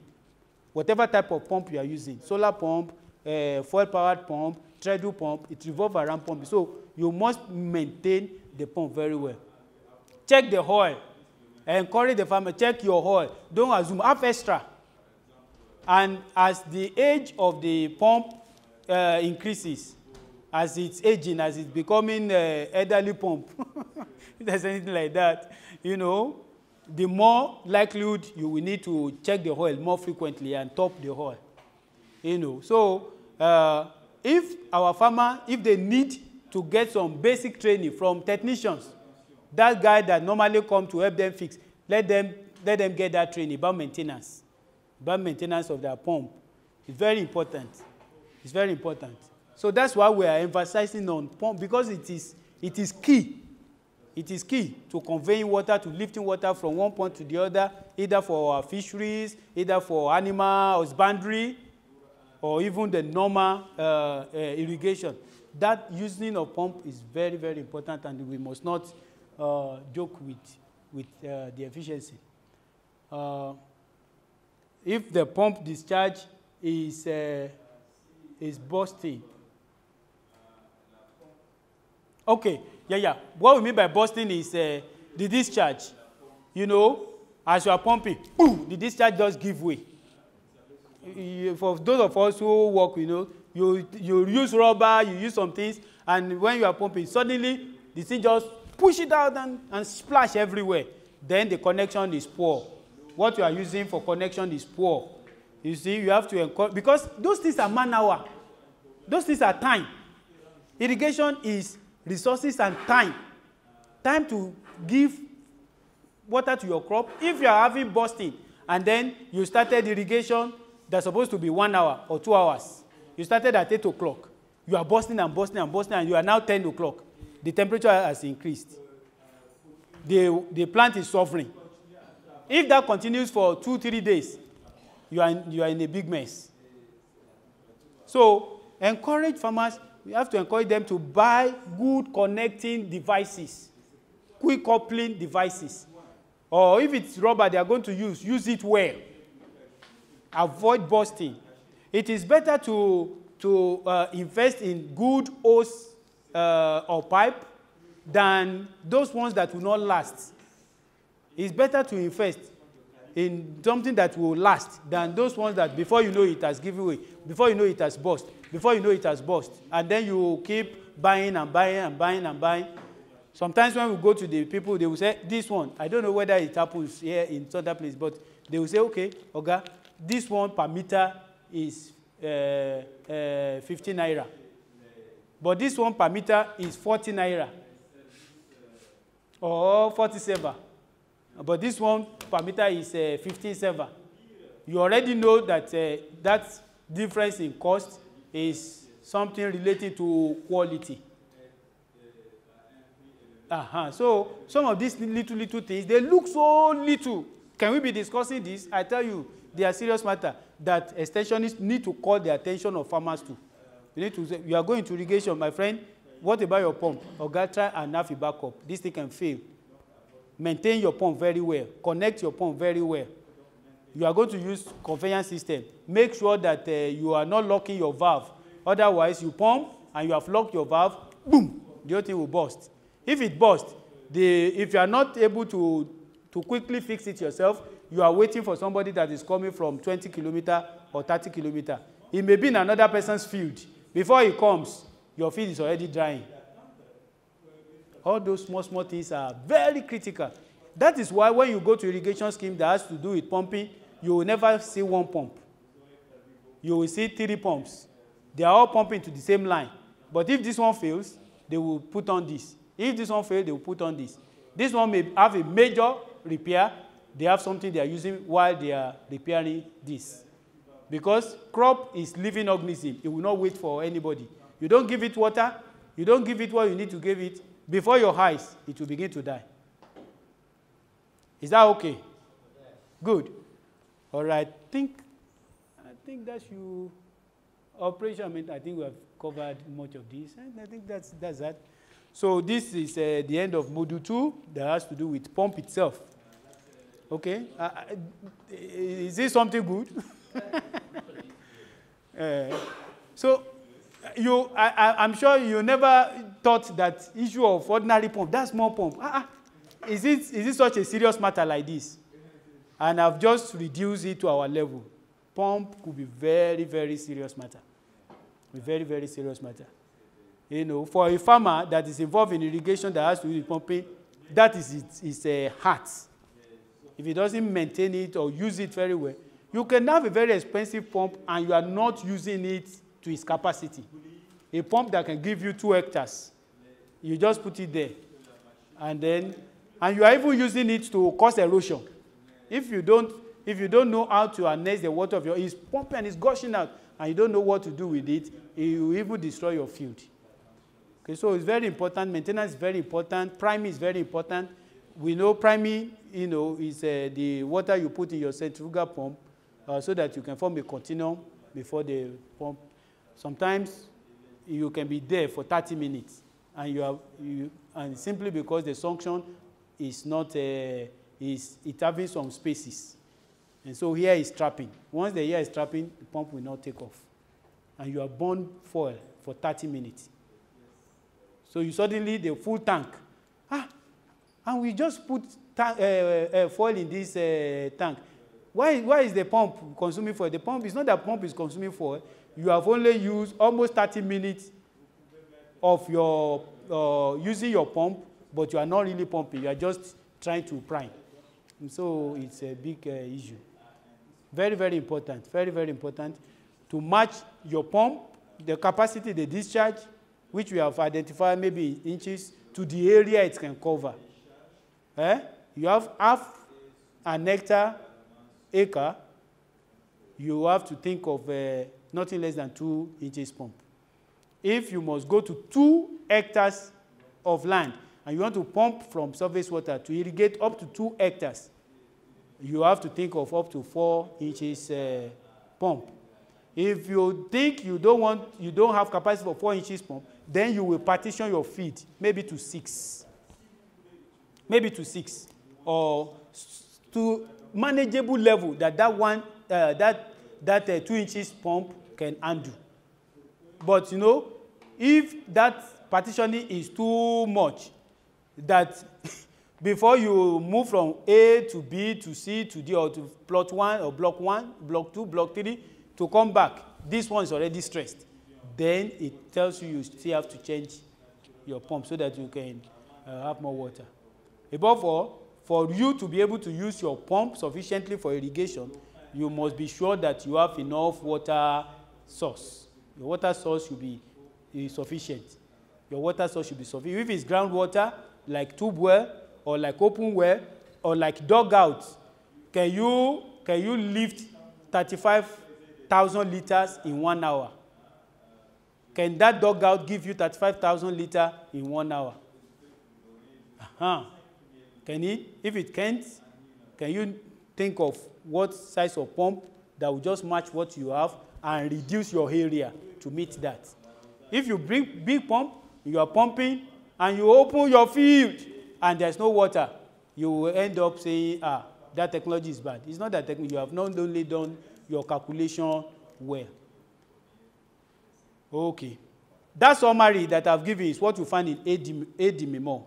Whatever type of pump you are using, solar pump, fuel-powered pump, treadle pump, it revolves around pumping. So you must maintain the pump very well. Check the oil. Encourage the farmer, check your oil. Don't assume, have extra. And as the age of the pump increases, as it's aging, as it's becoming elderly pump, if there's anything like that, you know, the more likelihood you will need to check the oil more frequently and top the oil. You know, so if our farmer, if they need to get some basic training from technicians, that guy that normally come to help them fix, let them get that training about maintenance of their pump. It's very important. It's very important. So that's why we are emphasizing on pump, because it is key. It is key to conveying water, to lifting water from one point to the other, either for our fisheries, either for animal husbandry, or even the normal irrigation. That using of pump is very, very important, and we must not joke with the efficiency. If the pump discharge is bursting. Okay, yeah. What we mean by bursting is the discharge. You know, as you are pumping, boom, the discharge just give way. For those of us who work, you know, you use rubber, you use some things, and when you are pumping, suddenly the thing just push it out and splash everywhere. Then the connection is poor. What you are using for connection is poor. You see, you have to encourage, because those things are man-hour. Those things are time. Irrigation is resources and time. Time to give water to your crop. If you are having bursting, and then you started irrigation that's supposed to be 1 hour or 2 hours. You started at 8 o'clock. You are bursting and bursting and bursting, and you are now 10 o'clock. The temperature has increased. The plant is suffering. If that continues for 2-3 days, you are in a big mess. So encourage farmers. We have to encourage them to buy good connecting devices, quick coupling devices. Or if it's rubber they are going to use it well. Avoid bursting. It is better to invest in good hose or pipe than those ones that will not last. It's better to invest. in something that will last than those ones that before you know it has given way, before you know it has burst, before you know it has burst, and then you keep buying and buying and buying and buying. Sometimes when we go to the people, they will say, this one, I don't know whether it happens here in other place, but they will say, okay, Oga, this one per meter is 15 naira. But this one per meter is 40 naira. Or 47. But this one per meter is 15.7. You already know that that difference in cost is something related to quality. So some of these little things, they look so little. Can we be discussing this? I tell you, they are serious matter that extensionists need to call the attention of farmers to. You need to say, you are going to irrigation, my friend. What about your pump? Oga, try and have a backup. This thing can fail. Maintain your pump very well. Connect your pump very well. You are going to use conveyance system. Make sure that you are not locking your valve. Otherwise, you pump and you have locked your valve, boom, the whole thing will burst. If it bursts, if you are not able to quickly fix it yourself, you are waiting for somebody that is coming from 20 kilometers or 30 kilometers. It may be in another person's field. Before he comes, your field is already drying. All those small things are very critical. That is why when you go to irrigation scheme that has to do with pumping, you will never see one pump. You will see 3 pumps. They are all pumping to the same line. But if this one fails, they will put on this. If this one fails, they will put on this. This one may have a major repair. They have something they are using while they are repairing this. Because crop is living organism. It will not wait for anybody. You don't give it water. You don't give it what you need to give it. Before your eyes, it will begin to die. Is that okay? Good. All right. I think that's your operation. I think we have covered much of this. And I think that's that. So this is the end of module 2 that has to do with pump itself. Okay. Is this something good? So I'm sure you never thought that issue of ordinary pump, that's small pump. Is it such a serious matter like this? And I've just reduced it to our level. Pump could be very, very serious matter. A very, very serious matter. You know, for a farmer that is involved in irrigation that has to do with pumping, that is its heart. If he doesn't maintain it or use it very well, you can have a very expensive pump and you are not using it to its capacity. A pump that can give you 2 hectares, you just put it there. And you are even using it to cause erosion. If you don't know how to harness the water of it's pumping and it's gushing out, and you don't know what to do with it, it will even destroy your field. Okay, so it's very important. Maintenance is very important. Priming is very important. We know priming, is the water you put in your centrifugal pump so that you can form a continuum before the pump. Sometimes you can be there for 30 minutes, and simply because the suction is not, it's having some spaces. And so here is trapping. Once the air is trapping, the pump will not take off. And you have burned fuel for 30 minutes. So you suddenly, the full tank. And we just put fuel in this tank. Why is the pump consuming fuel? The pump is not that pump is consuming fuel. You have only used almost 30 minutes of your using your pump, but you are not really pumping. You are just trying to prime. And so it's a big issue. Very, very important. Very, very important to match your pump, the capacity, the discharge, which we have identified maybe in inches, to the area it can cover. You have half an acre. You have to think of nothing less than 2 inches pump. If you must go to 2 hectares of land and you want to pump from surface water to irrigate up to 2 hectares, you have to think of up to 4 inches pump. If you think you don't have capacity for 4 inches pump, then you will partition your feed maybe to 6. Maybe to 6, or to manageable level that 2 inches pump can handle. But if that partitioning is too much, that before you move from A to B to C to D, or to plot 1 or block 1, block 2, block 3, to come back, this one is already stressed. Then it tells you you still have to change your pump so that you can have more water. Above all, for you to be able to use your pump sufficiently for irrigation, you must be sure that you have enough water source. Your water source should be sufficient. Your water source should be sufficient. If it's groundwater, like tube well, or like open well, or like dugout, can you lift 35,000 liters in 1 hour? Can that dugout give you 35,000 liters in 1 hour? Can it? If it can't, can you think of what size of pump that will just match what you have and reduce your area to meet that? If you bring big pump, you are pumping, and you open your field, and there's no water, you will end up saying, that technology is bad. It's not that technology. You have not only done your calculation well. Okay. That summary that I've given is what you find in aid memo.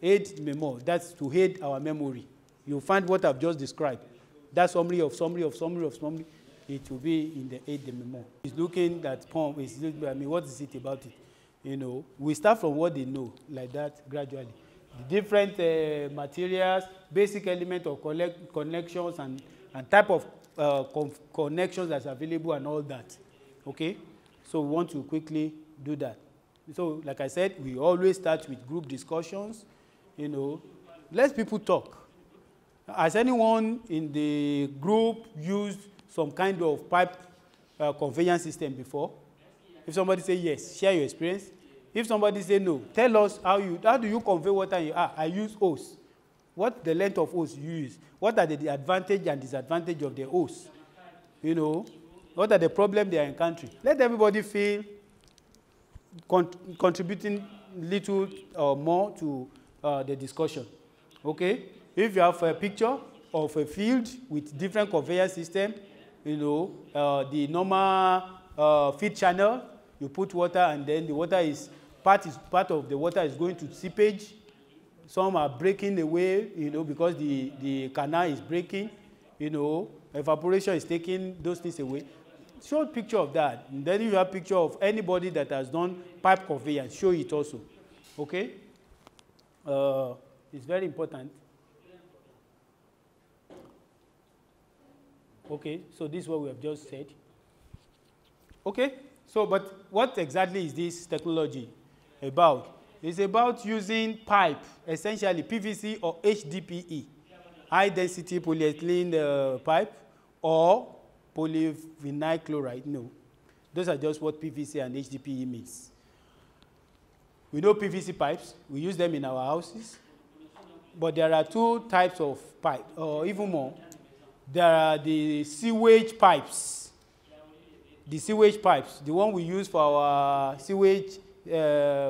Aid memo, that's to aid our memory. You'll find what I've just described. That summary, it will be in the aid memo. It's looking at pump, what is it about it? You know, we start from what they know, like that, gradually. The different materials, basic element of connections, and type of connections that's available and all that. Okay? So we want to quickly do that. So, like I said, we always start with group discussions. You know, let people talk. Has anyone in the group used some kind of pipe conveyance system before? If somebody say yes, share your experience. If somebody say no, tell us how do you convey water? I use hose. What the length of hose you use? What are the advantage and disadvantage of the hose? You know, what are the problems they are encountering? Let everybody feel contributing little or more to the discussion. Okay? If you have a picture of a field with different conveyor system, you know, the normal feed channel, you put water, and then the water is part of the water is going to seepage. Some are breaking away, you know, because the canal is breaking, you know, evaporation is taking those things away. Show a picture of that. And then you have a picture of anybody that has done pipe conveyance. Show it also. Okay? It's very important. Okay, so this is what we have just said. Okay, so but what exactly is this technology about? It's about using pipe, essentially PVC or HDPE, high density polyethylene pipe, or polyvinyl chloride. No, those are just what PVC and HDPE means. We know PVC pipes, we use them in our houses, but there are two types of pipe, or even more. There are the sewage pipes. The sewage pipes, the one we use for our sewage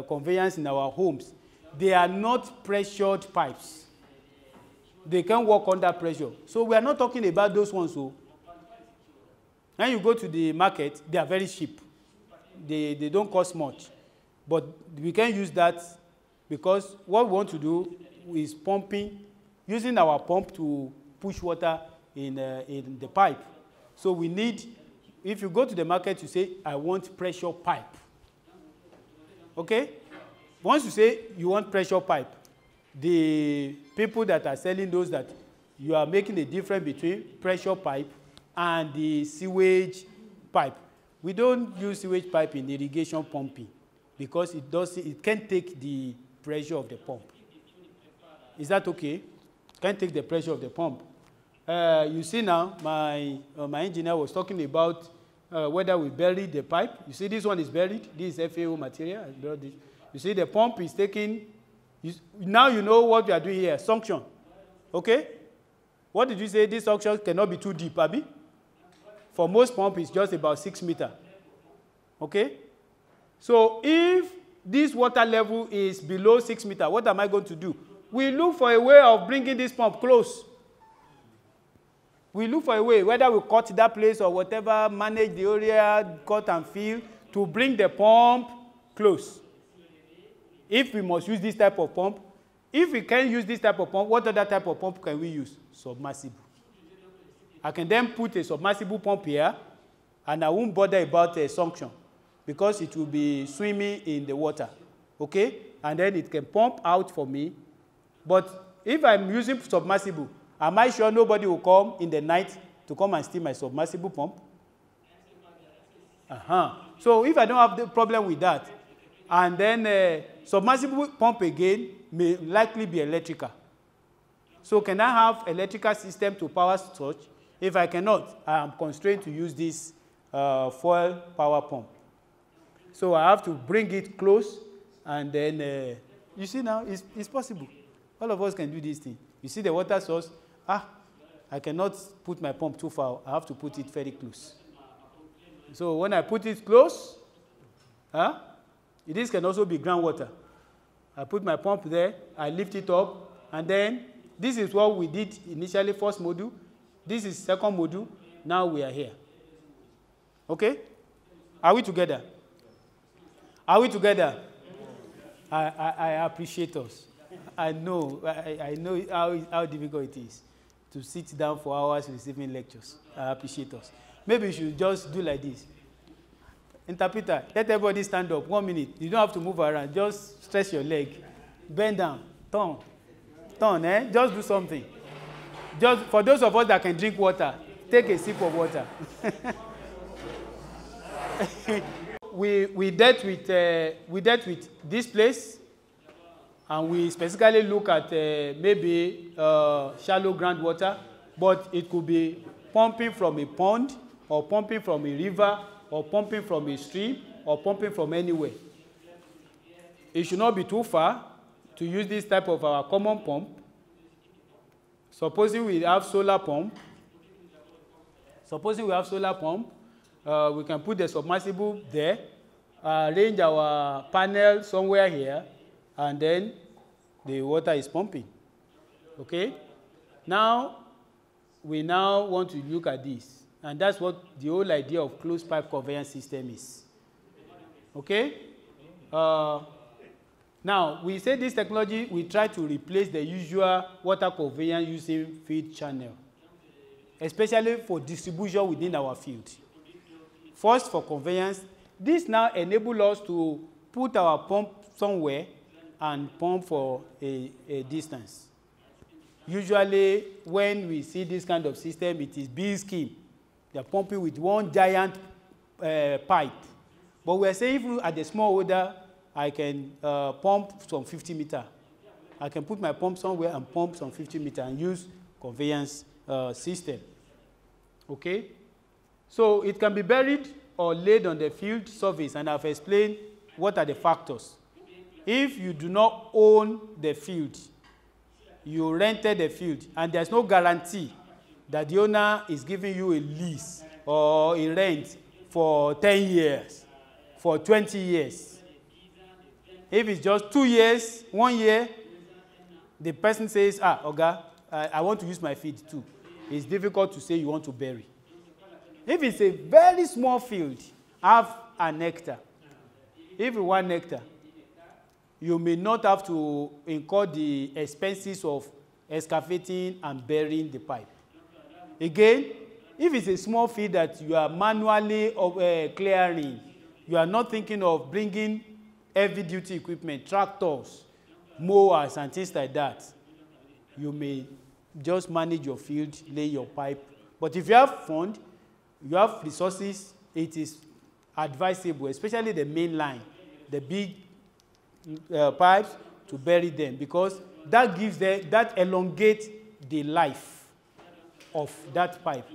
conveyance in our homes, they are not pressured pipes. They can work under pressure. So we are not talking about those ones. So when you go to the market, they are very cheap. They don't cost much. But we can use that because what we want to do is pumping, using our pump to push water in the pipe. So we need, if you go to the market, you say, I want pressure pipe. Okay? Once you say you want pressure pipe, the people that are selling those, that you are making a difference between pressure pipe and the sewage pipe. We don't use sewage pipe in irrigation pumping because it can't take the pressure of the pump. Is that okay? Can't take the pressure of the pump. You see now, my engineer was talking about whether we bury the pipe. You see this one is buried. This is FAO material. I buried this. You see the pump is taking, now you know what we are doing here, suction. Okay? What did you say? This suction cannot be too deep, Abi? For most pump, it's just about 6 meters. Okay? So if this water level is below 6 meters, what am I going to do? We look for a way of bringing this pump close. We look for a way, whether we cut that place or whatever, manage the area, cut and fill, to bring the pump close. If we must use this type of pump, If we can't use this type of pump, what other type of pump can we use? Submersible. I can then put a submersible pump here, and I won't bother about a suction because it will be swimming in the water, okay? And then it can pump out for me. But if I'm using submersible, am I sure nobody will come in the night to come and steal my submersible pump? So if I don't have the problem with that, and then submersible pump again may likely be electrical. So can I have electrical system to power such? If I cannot, I am constrained to use this foil power pump. So I have to bring it close, and then, you see now, it's possible. All of us can do this thing. You see the water source? I cannot put my pump too far. I have to put it very close. So when I put it close, this can also be groundwater. I put my pump there, I lift it up, and then this is what we did initially, first module. This is second module. Now we are here. Okay? Are we together? Are we together? I appreciate us. I know how difficult it is to sit down for hours receiving lectures. I appreciate us. Maybe you should just do like this. Interpreter, let everybody stand up. 1 minute. You don't have to move around. Just stretch your leg. Bend down. Turn, Just do something. Just for those of us that can drink water, take a sip of water. we dealt with this place, and we specifically look at maybe shallow groundwater, but it could be pumping from a pond, or pumping from a river, or pumping from a stream, or pumping from anywhere. It should not be too far to use this type of our common pump. Supposing we have solar pump, we can put the submersible there, arrange our panel somewhere here, and then the water is pumping. Okay? Now, we now want to look at this. And that's what the whole idea of closed pipe conveyance system is. Okay? Now, we say this technology, we try to replace the usual water conveyance using feed channel, especially for distribution within our field. First, for conveyance, this now enables us to put our pump somewhere and pump for a distance. Usually, when we see this kind of system, it is big scheme. They're pumping with one giant pipe. But we're saying if at the small order, I can pump some 50 meters. I can put my pump somewhere and pump some 50 meters and use conveyance system. Okay? So it can be buried or laid on the field surface, and I've explained what are the factors. If you do not own the field, you rented the field, and there's no guarantee that the owner is giving you a lease or a rent for 10 years, for 20 years. If it's just 2 years, 1 year, the person says, Oga, I want to use my field too. It's difficult to say you want to bury. If it's a very small field, half an hectare, if 1 hectare, you may not have to incur the expenses of excavating and burying the pipe. Again, if it's a small field that you are manually clearing, you are not thinking of bringing heavy-duty equipment, tractors, mowers, and things like that, you may just manage your field, lay your pipe. But if you have fund, you have resources, it is advisable, especially the main line, the big pipes, to bury them, because that gives that elongates the life of that pipe.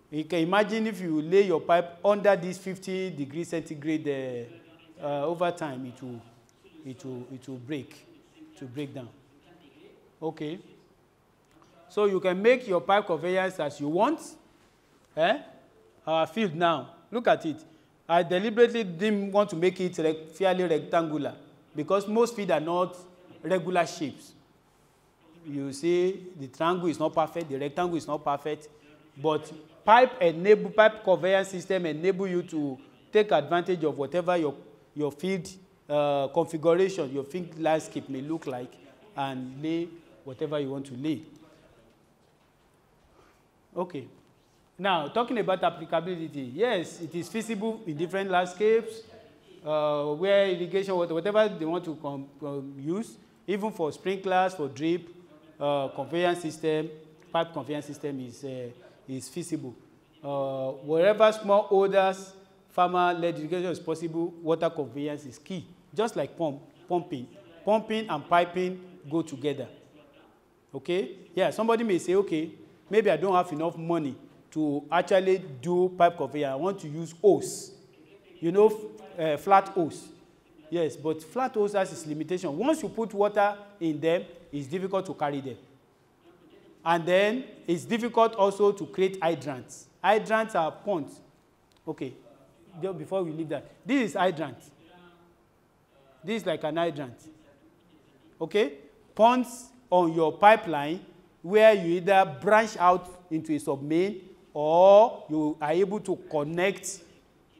You can imagine if you lay your pipe under this 50 degrees centigrade, over time it will break down. Okay. So you can make your pipe conveyance as you want. Our field now, look at it. I deliberately didn't want to make it fairly rectangular because most fields are not regular shapes. You see, the triangle is not perfect, the rectangle is not perfect, but pipe conveyance system enable you to take advantage of whatever your field configuration, your field landscape may look like, and lay whatever you want to lay. Okay. Now, talking about applicability, yes, it is feasible in different landscapes, where irrigation, whatever they want to use, even for sprinklers, for drip, conveyance system, pipe conveyance system is feasible. Wherever small orders, farmer-led irrigation is possible, water conveyance is key. Just like pumping. Pumping and piping go together. Okay? Yeah, somebody may say, okay, maybe I don't have enough money to actually do pipe conveyance. I want to use hose. You know, flat hose. Yes, but flat hose has its limitation. Once you put water in them, it's difficult to carry them. And then it's difficult also to create hydrants. Hydrants are ponds. Okay, just before we leave that, this is hydrant. This is like an hydrant. Okay, ponds on your pipeline where you either branch out into a sub-main or you are able to connect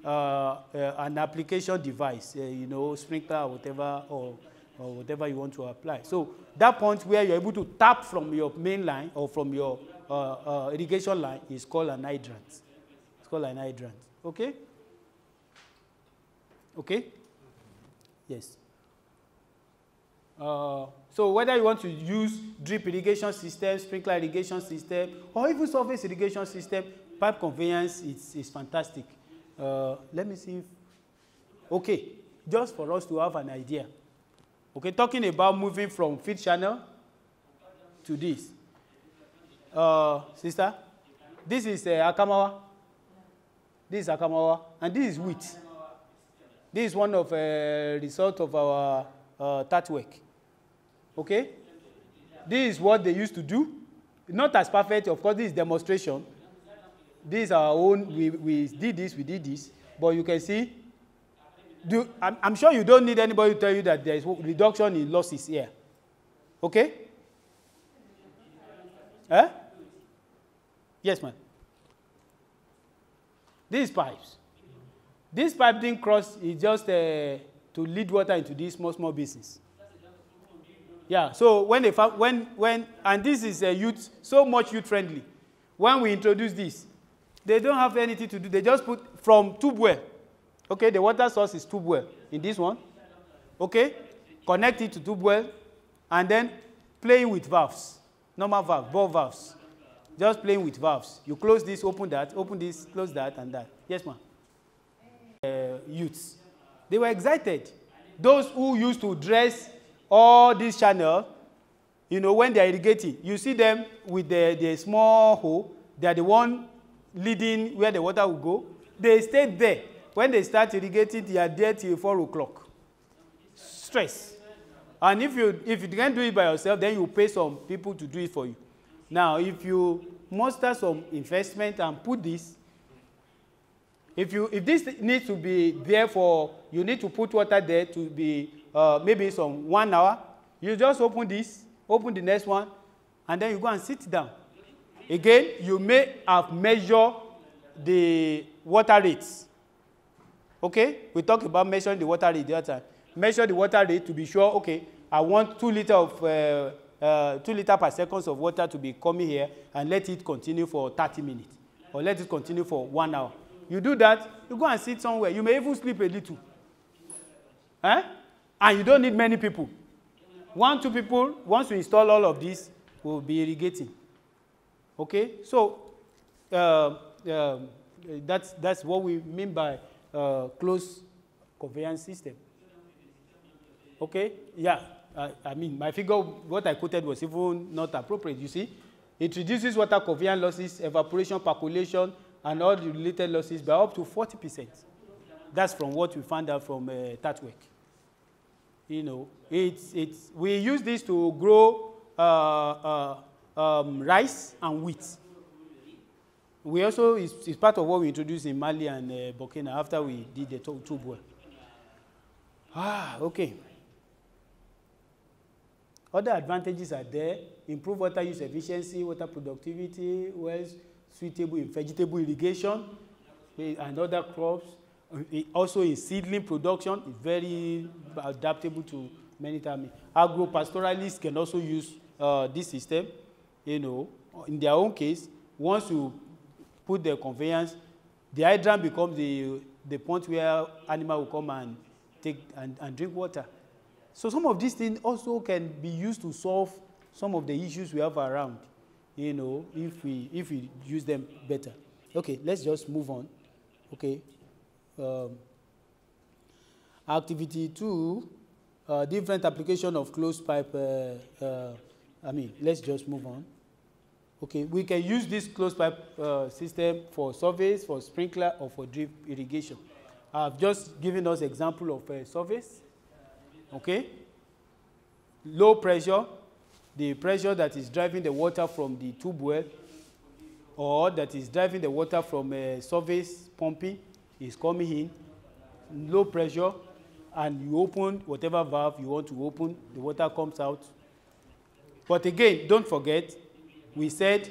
an application device, you know, sprinkler or whatever, or whatever you want to apply. So that point where you're able to tap from your main line or from your irrigation line is called an hydrant. It's called an hydrant. Okay? Okay? Yes. So whether you want to use drip irrigation system, sprinkler irrigation system, or even surface irrigation system, pipe conveyance is fantastic. Let me see if, okay, just for us to have an idea. Okay, talking about moving from feed channel to this. Sister, this is Akamawa. This is Akamawa, and this is wheat. This is one of the result of our TAAT work. Okay? This is what they used to do. Not as perfect, of course, this is demonstration. This is our own, we did this, but you can see, I'm sure you don't need anybody to tell you that there is reduction in losses here. Okay? Eh? Yes, ma'am. These pipes. This pipe didn't cross, is just to lead water into this small business. Yeah, so when they found, and this is youth, so much youth friendly. When we introduce this, they don't have anything to do. They just put from tube well. Okay, the water source is tube well in this one. Okay, connect it to tube well, and then playing with valves, normal valves, ball valves. Just playing with valves. You close this, open this, close that, and that. Yes, ma'am. Youths, they were excited. Those who used to dress all this channel, you know, when they are irrigating, you see them with the small hole. They are the one leading where the water will go. They stayed there. When they start irrigating, they are there till 4 o'clock. Stress. And if you can't do it by yourself, then you pay some people to do it for you. Now, if you muster some investment and put this, if this needs to be there for, you need to put water there to be maybe some 1 hour, you just open this, open the next one, and then you go and sit down. Again, you may have measured the water rates. Okay? We talked about measuring the water rate the other time. Measure the water rate to be sure, okay, I want 2 liters per second of water to be coming here, and let it continue for 30 minutes. Or let it continue for 1 hour. You do that, you go and sit somewhere. You may even sleep a little. Eh? And you don't need many people. 1, 2 people, once you install all of this, will be irrigating. Okay? So, that's what we mean by closed conveyance system. Okay? Yeah. I mean, my figure, what I quoted was even not appropriate. You see? It reduces water conveyance losses, evaporation, percolation, and all the related losses by up to 40%. That's from what we found out from TAAT work. You know, we use this to grow rice and wheat. We also, it's part of what we introduced in Mali and Burkina after we did the tube well. Okay. Other advantages are there: improve water use efficiency, water productivity, wells suitable in vegetable irrigation and other crops. Also in seedling production, it's very adaptable to Many times. Agro-pastoralists can also use this system, you know, in their own case. Once you put the conveyance, the hydrant becomes the point where animal will come and take and drink water. So some of these things also can be used to solve some of the issues we have around, you know, if we use them better. Okay, let's just move on. Okay. Activity 2, different application of closed pipe. Let's just move on. Okay, we can use this closed pipe system for surveys, for sprinkler, or for drip irrigation. I've just given us example of surveys. Okay, low pressure, the pressure that is driving the water from the tube well, or that is driving the water from surface pumping is coming in, low pressure, and you open whatever valve you want to open, the water comes out. But again, don't forget, we said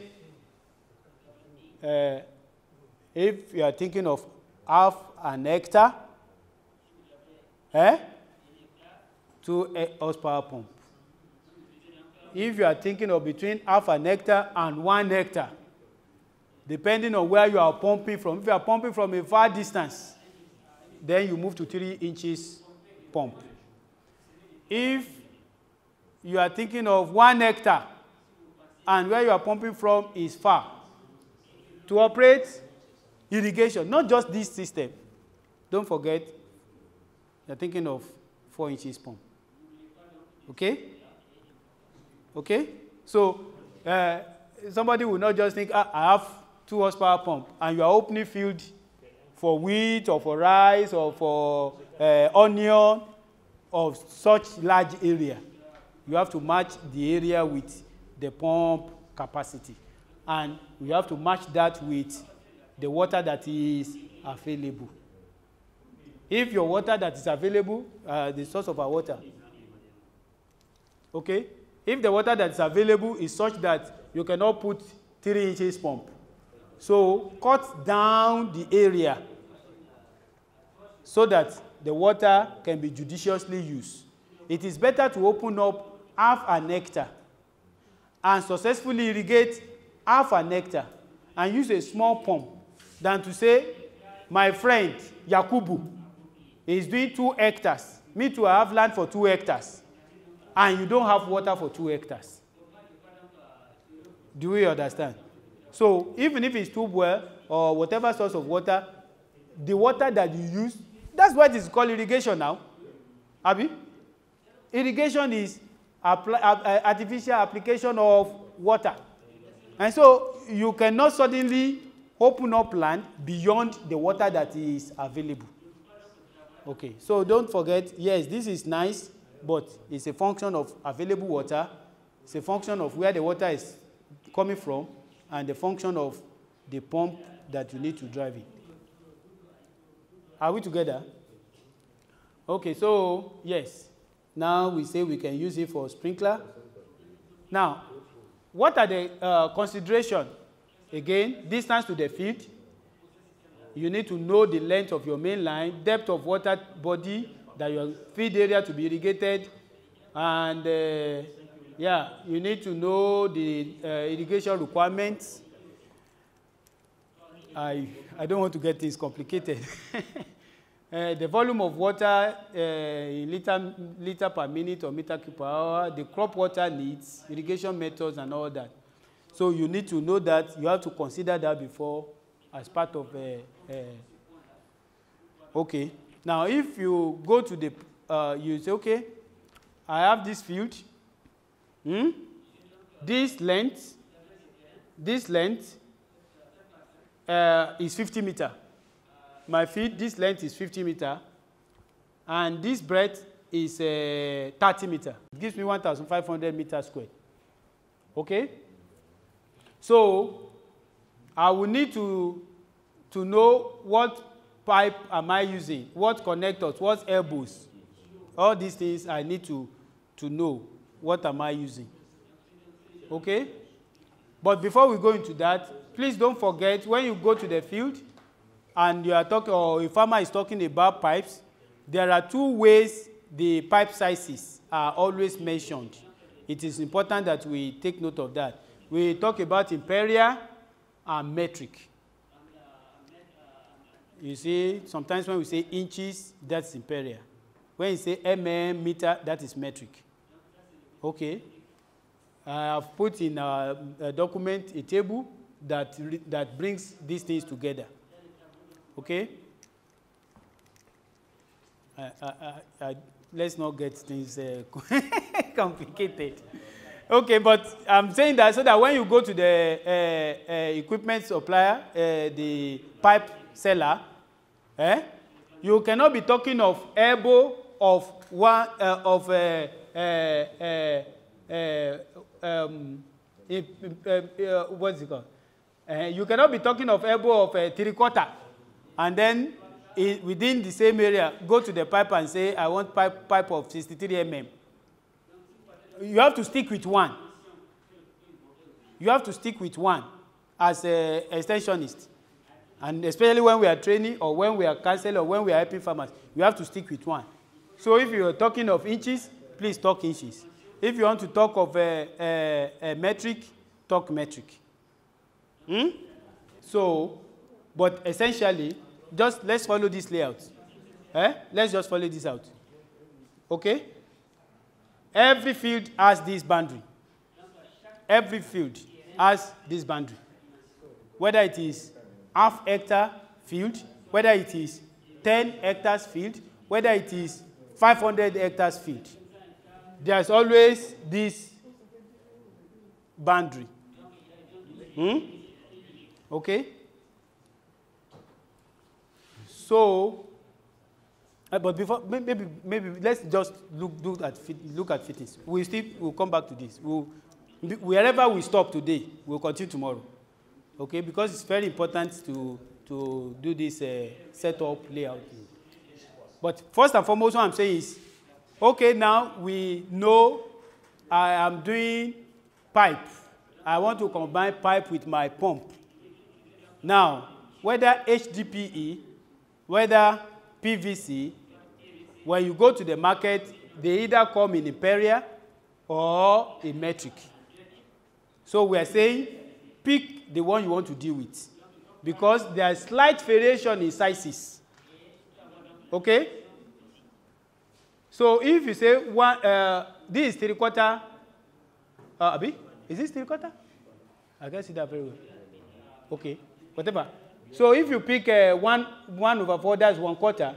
if you are thinking of half an hectare, 2 horsepower pump. If you are thinking of between half an hectare and 1 hectare, depending on where you are pumping from, if you are pumping from a far distance, then you move to 3 inches pump. If you are thinking of 1 hectare and where you are pumping from is far, to operate irrigation, not just this system, don't forget, you are thinking of 4 inches pump. Okay? Okay? So, somebody will not just think, I have 2 horsepower pump, and you are opening field for wheat or for rice or for onion of such large area. You have to match the area with the pump capacity. And you have to match that with the water that is available. If your water that is available, the source of our water, okay? If the water that is available is such that you cannot put 3 inches pump, so cut down the area so that the water can be judiciously used. It is better to open up half an hectare and successfully irrigate half an hectare and use a small pump than to say, my friend Yakubu is doing 2 hectares. Me too, I have land for 2 hectares. And you don't have water for 2 hectares. Do we understand? So even if it's tube well or whatever source of water, the water that you use, that's what is called irrigation now. Abi? Irrigation is artificial application of water. And so you cannot suddenly open up land beyond the water that is available. Okay, so don't forget, yes, this is nice, but it's a function of available water. It's a function of where the water is coming from and the function of the pump that you need to drive it. Are we together? Okay, so yes. Now we say we can use it for sprinkler. Now, what are the considerations? Again, distance to the field. You need to know the length of your main line, depth of water body, that your feed area to be irrigated, and you need to know the irrigation requirements. I don't want to get things complicated. The volume of water in liter per minute or meter cube per hour, the crop water needs, irrigation methods, and all that. So you need to know that. You have to consider that before as part of okay. Now, if you go to the, you say, okay, I have this field. This length is 50 meters. My field, this length is 50 meters. And this breadth is 30 meters. It gives me 1,500 meters squared. Okay? So, I will need to know what pipe am I using, what connectors, what elbows. All these things I need to know what am I using. Okay? But before we go into that, please don't forget, when you go to the field and you are talking, or a farmer is talking about pipes, there are 2 ways the pipe sizes are always mentioned. It is important that we take note of that. We talk about imperial and metric. You see, sometimes when we say inches, that's imperial. When you say mm, meter, that is metric. Okay. I have put in a document a table that brings these things together. Okay. Let's not get things complicated. Okay, but I'm saying that so that when you go to the equipment supplier, the pipe seller, you cannot be talking of elbow of one what's it called? You cannot be talking of elbow of 3/4, and then within the same area, go to the pipe and say, I want pipe of 63 mm. You have to stick with one. You have to stick with one as an extensionist. And especially when we are training or when we are counseling or when we are helping farmers, you have to stick with one. So if you are talking of inches, please talk inches. If you want to talk of a metric, talk metric. So, but essentially, just let's follow this layout. Let's just follow this out. Okay? Every field has this boundary. Every field has this boundary. Whether it is half-hectare field, whether it is 10 hectares field, whether it is 500 hectares field, there's always this boundary. Okay? So, but before, maybe let's just look at fittings. We'll come back to this. Wherever we stop today, we'll continue tomorrow. Okay? Because it's very important to do this setup layout. But first and foremost, what I'm saying is, okay, now we know I am doing pipe. I want to combine pipe with my pump. Now, whether HDPE, whether PVC, when you go to the market, they either come in imperial or in metric. So we are saying, pick the one you want to deal with, because there is slight variation in sizes. Okay? So if you say one, this is 3/4, Abi, is this 3/4? I can see that very well. Okay, whatever. So if you pick 1/4, that's 1/4,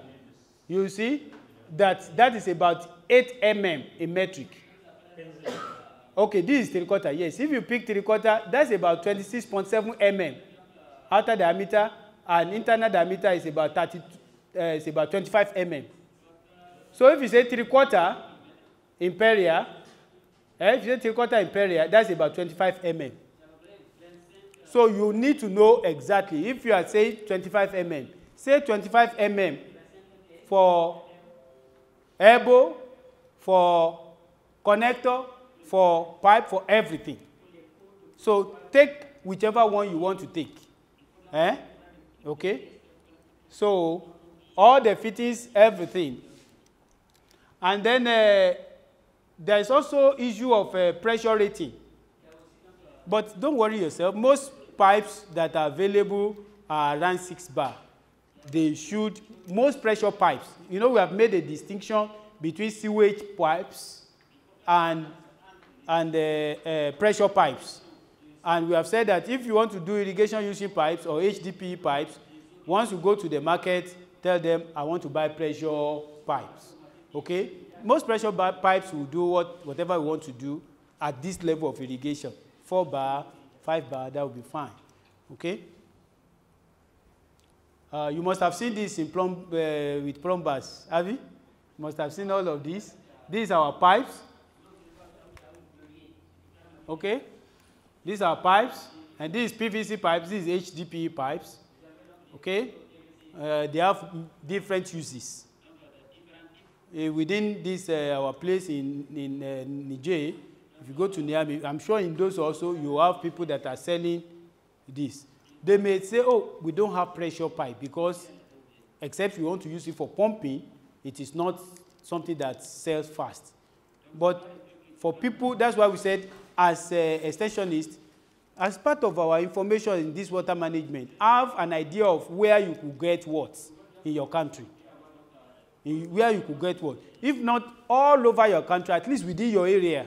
you see that is about 8 mm in metric. Okay, this is 3/4, yes. If you pick 3/4, that's about 26.7 mm outer diameter, and internal diameter is about 25 mm. So if you say 3/4 imperial, if you say 3/4 imperial, that's about 25 mm. So you need to know exactly. If you are saying 25 mm, say 25 mm for elbow, for connector, for pipe, for everything. So take whichever one you want to take. Okay? So all the fittings, everything. And then there is also issue of pressure rating. But don't worry yourself. Most pipes that are available are around 6 bar. They should, most pressure pipes, you know, we have made a distinction between sewage pipes and pressure pipes. And we have said that if you want to do irrigation using pipes or HDPE pipes, once you go to the market, tell them, I want to buy pressure pipes. Okay? Most pressure pipes will do whatever we want to do at this level of irrigation. 4 bar, 5 bar, that will be fine. Okay? You must have seen this in with plumbers, have you? You must have seen all of these. These are our pipes. Okay? These are pipes, and this is PVC pipes, this is HDPE pipes. Okay? They have different uses. Within this, our place in Niger, if you go to Niamey, I'm sure in those also, you have people that are selling this. They may say, oh, we don't have pressure pipe because except you want to use it for pumping, it is not something that sells fast. But for people, that's why we said, as extensionists, as part of our information in this water management, have an idea of where you could get what in your country. Where you could get what. If not all over your country, at least within your area.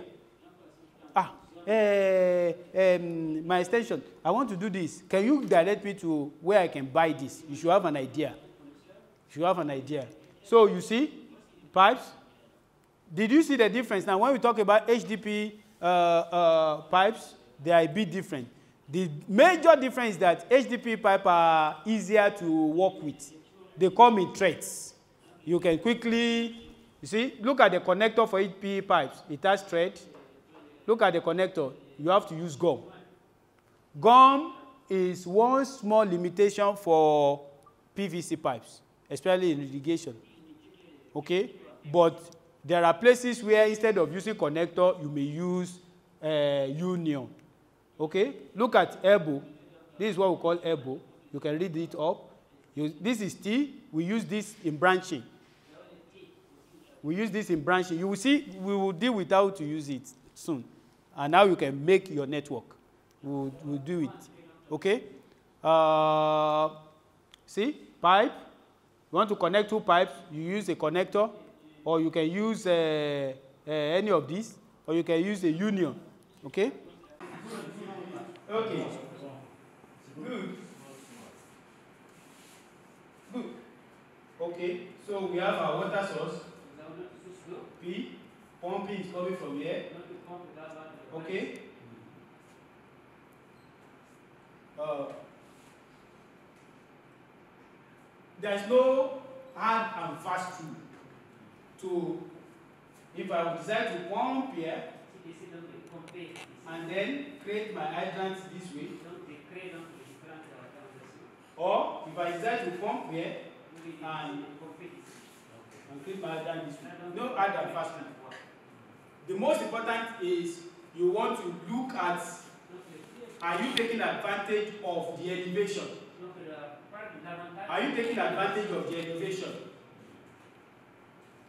My extension, I want to do this. Can you direct me to where I can buy this? You should have an idea. You should have an idea. So you see, pipes. Did you see the difference? Now, when we talk about HDP pipes, they are a bit different. The major difference is that HDP pipes are easier to work with. They come in threads. You can quickly, you see, look at the connector for HDP pipes. It has thread. Look at the connector. You have to use gum. Gum is one small limitation for PVC pipes, especially in irrigation. Okay? But there are places where instead of using connector, you may use union. Okay? Look at elbow. This is what we call elbow. You can read it up. This is T. We use this in branching. We use this in branching. You will see, we will deal with how to use it soon. And now you can make your network. We'll do it. Okay? See, pipe. You want to connect two pipes, you use a connector, or you can use any of these, or you can use a union. Okay? Okay. Good. Good. Okay, so we have our water source. P. Pumping is coming from here. Okay. There's no hard and fast rule to, if I decide to pump here and then create my hydrants this way, or if I decide to pump here and create my hydrant this way, no hard and fast rule. The most important is you want to look at, are you taking advantage of the elevation? Are you taking advantage of the elevation?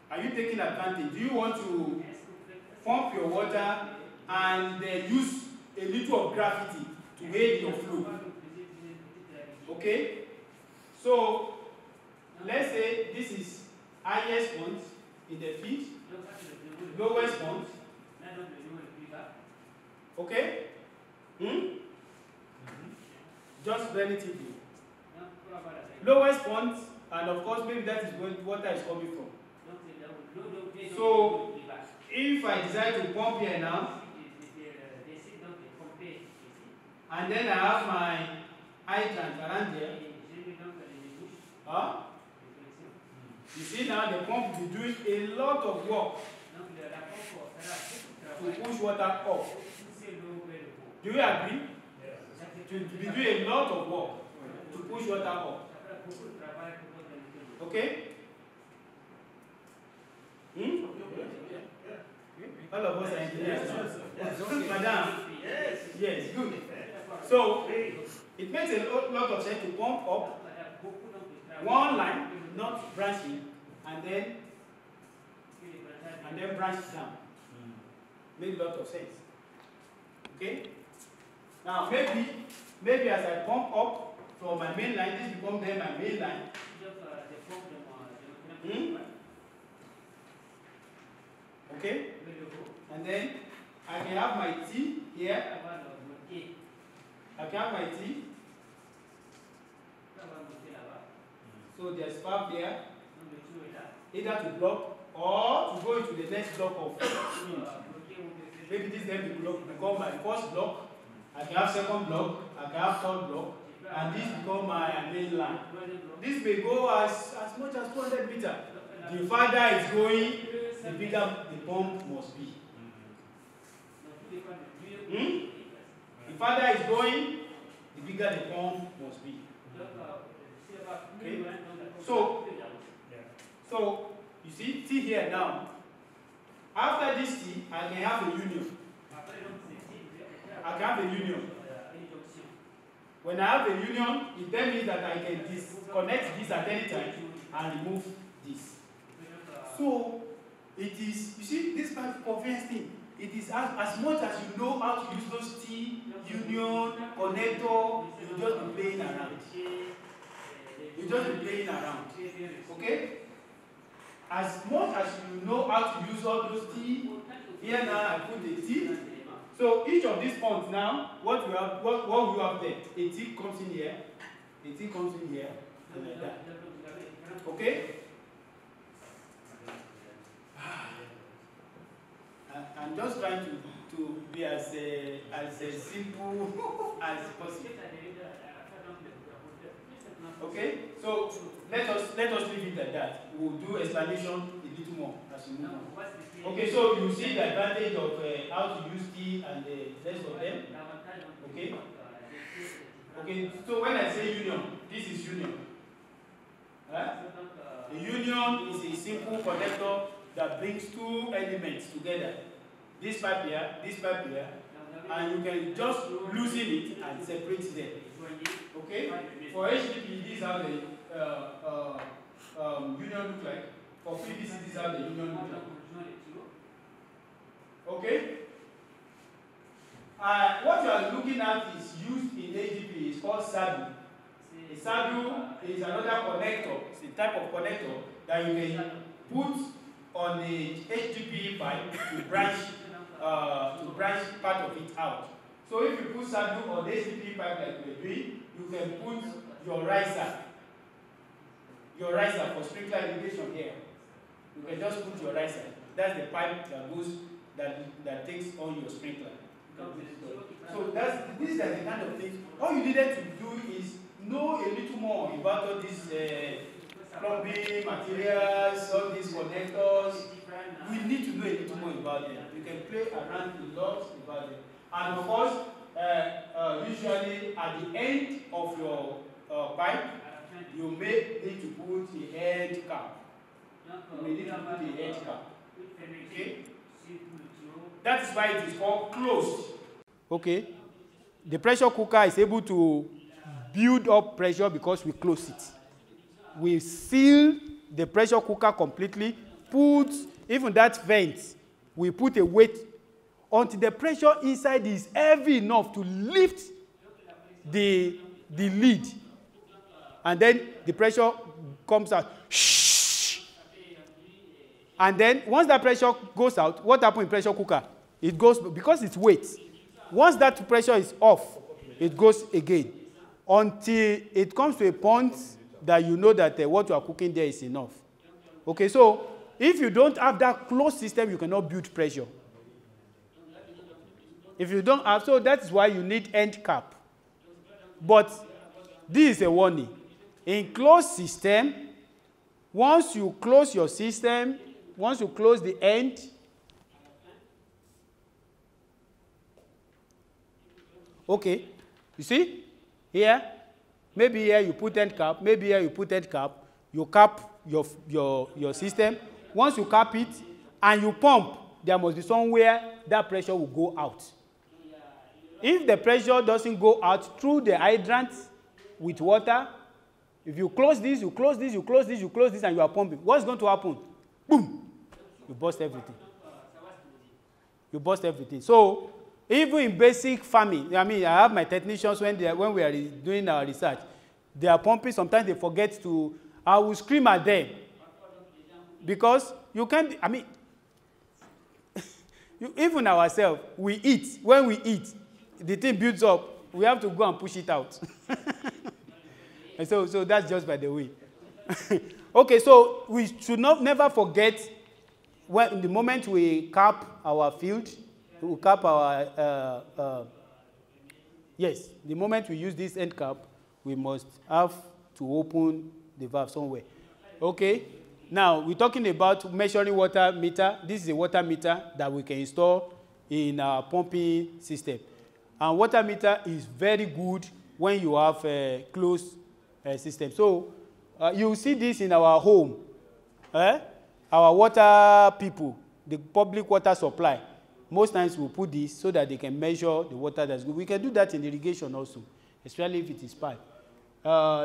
Are you taking advantage? Do you want to pump your water and use a little of gravity to aid your flow? Okay? So, let's say this is highest point in the field, lowest point. Okay? Just relatively. Lowest point, and of course, maybe that is where water is coming from. So, if I decide to pump here now, and then I have my hydrant around here, you see now the pump will be doing a lot of work to push water up. Do you agree? To be doing a lot of work to push water up. Okay? All of us are engineers. Madam? Yes, good. So, it makes a lot of sense to pump up one line, not branching, and then branch down. Makes a lot of sense. Okay? Now, maybe as I pump up from my main line, this becomes then my main line. Okay? And then I can have my T here. I can have my T. So there's valve there, either to block or to go into the next block of field. Maybe this then become my first block. I can have second block, I can have third block, and this become my main line. This may go as much as 400 meters. The farther it's going, the bigger the pump must be. The farther it's going, the bigger the pump must be. Okay? So you see T here now. After this T, I can have a union. I can have a union. When I have a union, it then means that I can disconnect this at any time and remove this. So It is, you see, this kind of conveyance thing, it is as much as you know how to use those T, union, connector, you just be playing around. You just be playing around. Okay? As much as you know how to use all those T, here now I put the T. So each of these points now, what we have there, a T comes in here, a T comes in here, and like that. Okay? I'm just trying to be as simple as possible. Okay, so let us leave it at that. We'll do explanation a little more as we move on. Okay, so you see the advantage of how to use T and the rest of them. Okay. Okay, so when I say union, this is union. Right? A union is a simple connector that brings two elements together. This pipe here, and you can just loosen it and separate them. Okay? For HDP, this is how the union look like. For PVC, this is how the union look like. Okay? What you are looking at is used in HDP. It's called saddle. A saddle is another connector. It's a type of connector that you can put on a HDP pipe to branch part of it out. So if you put saddle on the HDP pipe like we're doing, you can put your riser for sprinkler irrigation here. You can just put your riser. That's the pipe that goes that takes on your sprinkler. So these are the kind of things. All you needed to do is know a little more about all these plumbing materials, all these connectors. We need to know a little more about them. You can play around a lot about them. And of course, usually at the end of your pipe, you may need to put the end cap. You may need to put the end cap. Okay? That is why it is called closed. Okay? The pressure cooker is able to build up pressure because we close it. We seal the pressure cooker completely, put even that vent, we put a weight until the pressure inside is heavy enough to lift the lid. And then the pressure comes out. Shh. And then once that pressure goes out, what happens in pressure cooker? It goes, because it's weight. Once that pressure is off, it goes again until it comes to a point that you know that what you are cooking there is enough. Okay, so if you don't have that closed system, you cannot build pressure. If you don't have, so that's why you need end cap. But this is a warning. In closed system, once you close your system, once you close the end, okay, you see, here, maybe here you put end cap, maybe here you put end cap, you cap your system. Once you cap it and you pump, there must be somewhere that pressure will go out. If the pressure doesn't go out through the hydrant with water, if you close this, you close this, you close this, you close this, and you are pumping, what's going to happen? Boom! You burst everything. You burst everything. So, even in basic farming, I mean, I have my technicians when we are doing our research, they are pumping, sometimes they forget to, I will scream at them. Because you can't, I mean, even ourselves, we eat. When we eat, the thing builds up. We have to go and push it out. And so that's just by the way. Okay, so we should never forget when the moment we cap our field, we cap our, yes, the moment we use this end cap, we must have to open the valve somewhere. Okay, now we're talking about measuring water meter. This is a water meter that we can install in our pumping system. And water meter is very good when you have a closed system. So you see this in our home. Our water people, the public water supply, most times we put this so that they can measure the water that's good. We can do that in irrigation also, especially if it is pipe.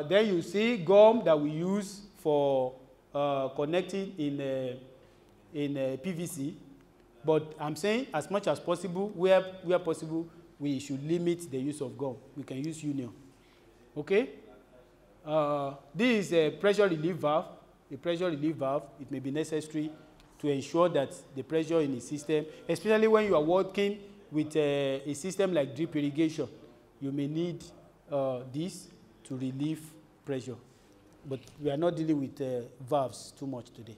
Then you see gum that we use for connecting in in PVC, but I'm saying as much as possible, where possible, we should limit the use of gum. We can use union. Okay? This is a pressure relief valve. A pressure relief valve, it may be necessary to ensure that the pressure in the system, especially when you are working with a system like drip irrigation, you may need this to relieve pressure. But we are not dealing with valves too much today.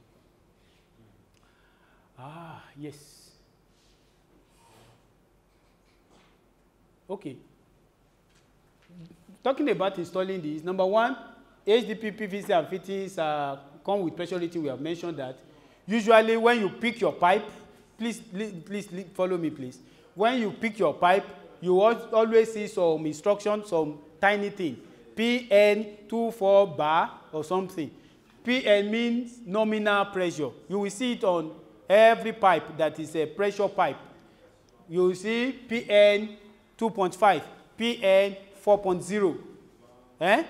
Ah, yes. Okay. Talking about installing this, number one, HDP, PVC, and fittings come with pressure rating. We have mentioned that. Usually, when you pick your pipe, please follow me, please. When you pick your pipe, you always see some instructions, some tiny thing. PN 24 bar or something. PN means nominal pressure. You will see it on every pipe that is a pressure pipe. You will see PN 2.5, PN 4.0. Eh?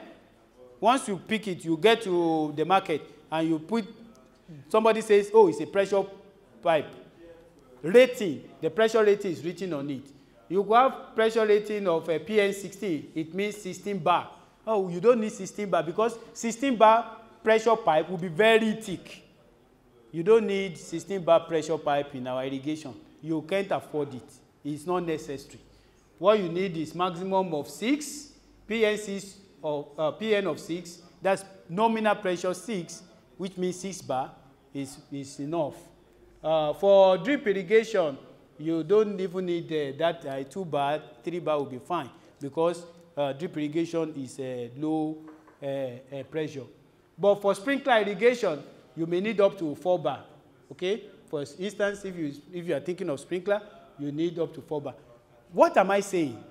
Once you pick it, you get to the market and you put, somebody says, oh, it's a pressure pipe. Rating, the pressure rating is written on it. You have pressure rating of a PN 16, it means 16 bar. Oh, you don't need 16 bar because 16 bar pressure pipe will be very thick. You don't need 16 bar pressure pipe in our irrigation. You can't afford it. It's not necessary. What you need is maximum of 6, PN 6 or PN of 6. That's nominal pressure 6, which means 6 bar is enough. For drip irrigation, you don't even need that 2 bar, 3 bar will be fine because drip irrigation is low pressure. But for sprinkler irrigation, you may need up to 4 bar. Okay? For instance, if you are thinking of sprinkler, you need up to 4 bar. What am I saying?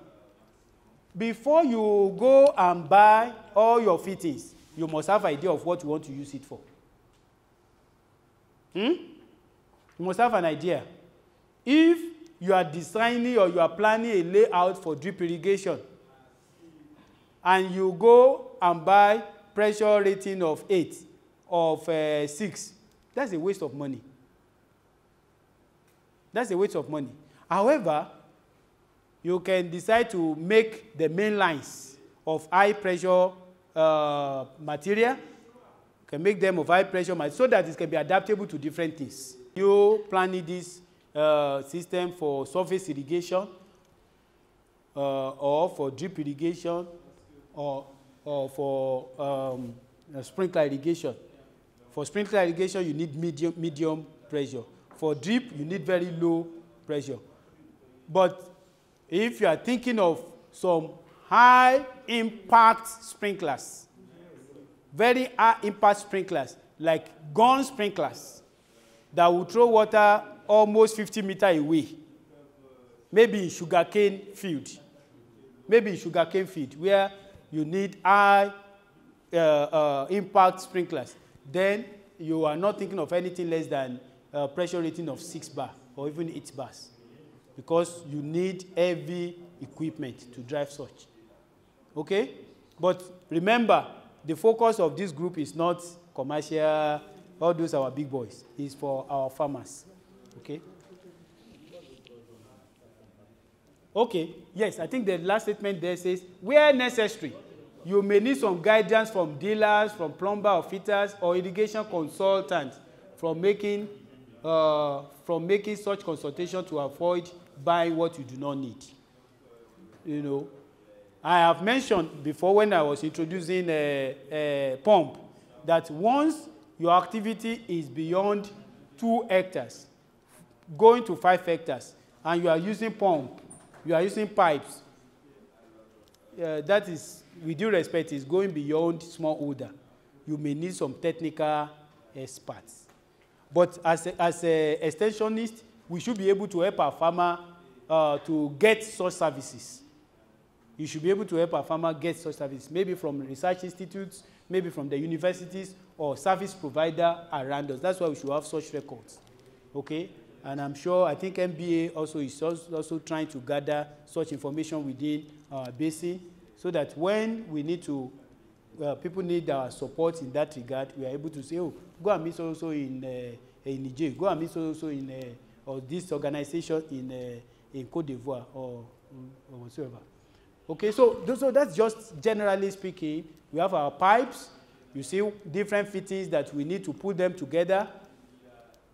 Before you go and buy all your fittings, you must have an idea of what you want to use it for. You must have an idea. If you are designing or you are planning a layout for drip irrigation, and you go and buy pressure rating of 8, of 6, that's a waste of money. That's a waste of money. However, you can decide to make the main lines of high pressure material. You can make them of high pressure material so that it can be adaptable to different things. You planning this system for surface irrigation or for drip irrigation or for sprinkler irrigation. For sprinkler irrigation, you need medium pressure. For drip, you need very low pressure. But if you are thinking of some high impact sprinklers, very high impact sprinklers, like gun sprinklers, that will throw water almost 50 meters away, maybe in sugarcane field, where you need high impact sprinklers, then you are not thinking of anything less than pressure rating of 6 bar or even 8 bars, because you need heavy equipment to drive such. Okay? But remember, the focus of this group is not commercial, all those are our big boys. It's for our farmers. Okay? Okay, yes, I think the last statement there says, where necessary, you may need some guidance from dealers, from plumber or fitters, or irrigation consultants from making such consultation to avoid buying what you do not need. You know, I have mentioned before when I was introducing a pump that once your activity is beyond 2 hectares, going to 5 hectares, and you are using pump, you are using pipes, that is, with due respect, is going beyond smallholder. You may need some technical experts. But as a extensionist, we should be able to help our farmer to get such services. You should be able to help our farmer get such services, maybe from research institutes, maybe from the universities or service provider around us. That's why we should have such records. Okay? And I'm sure, I think MBA also is also trying to gather such information within our basin, so that when we need to, people need our support in that regard, we are able to say, oh, go and meet also in Niger. Go and meet so in or this organization in Côte d'Ivoire or whatsoever. Okay, so that's just generally speaking. We have our pipes. You see different fittings that we need to put them together.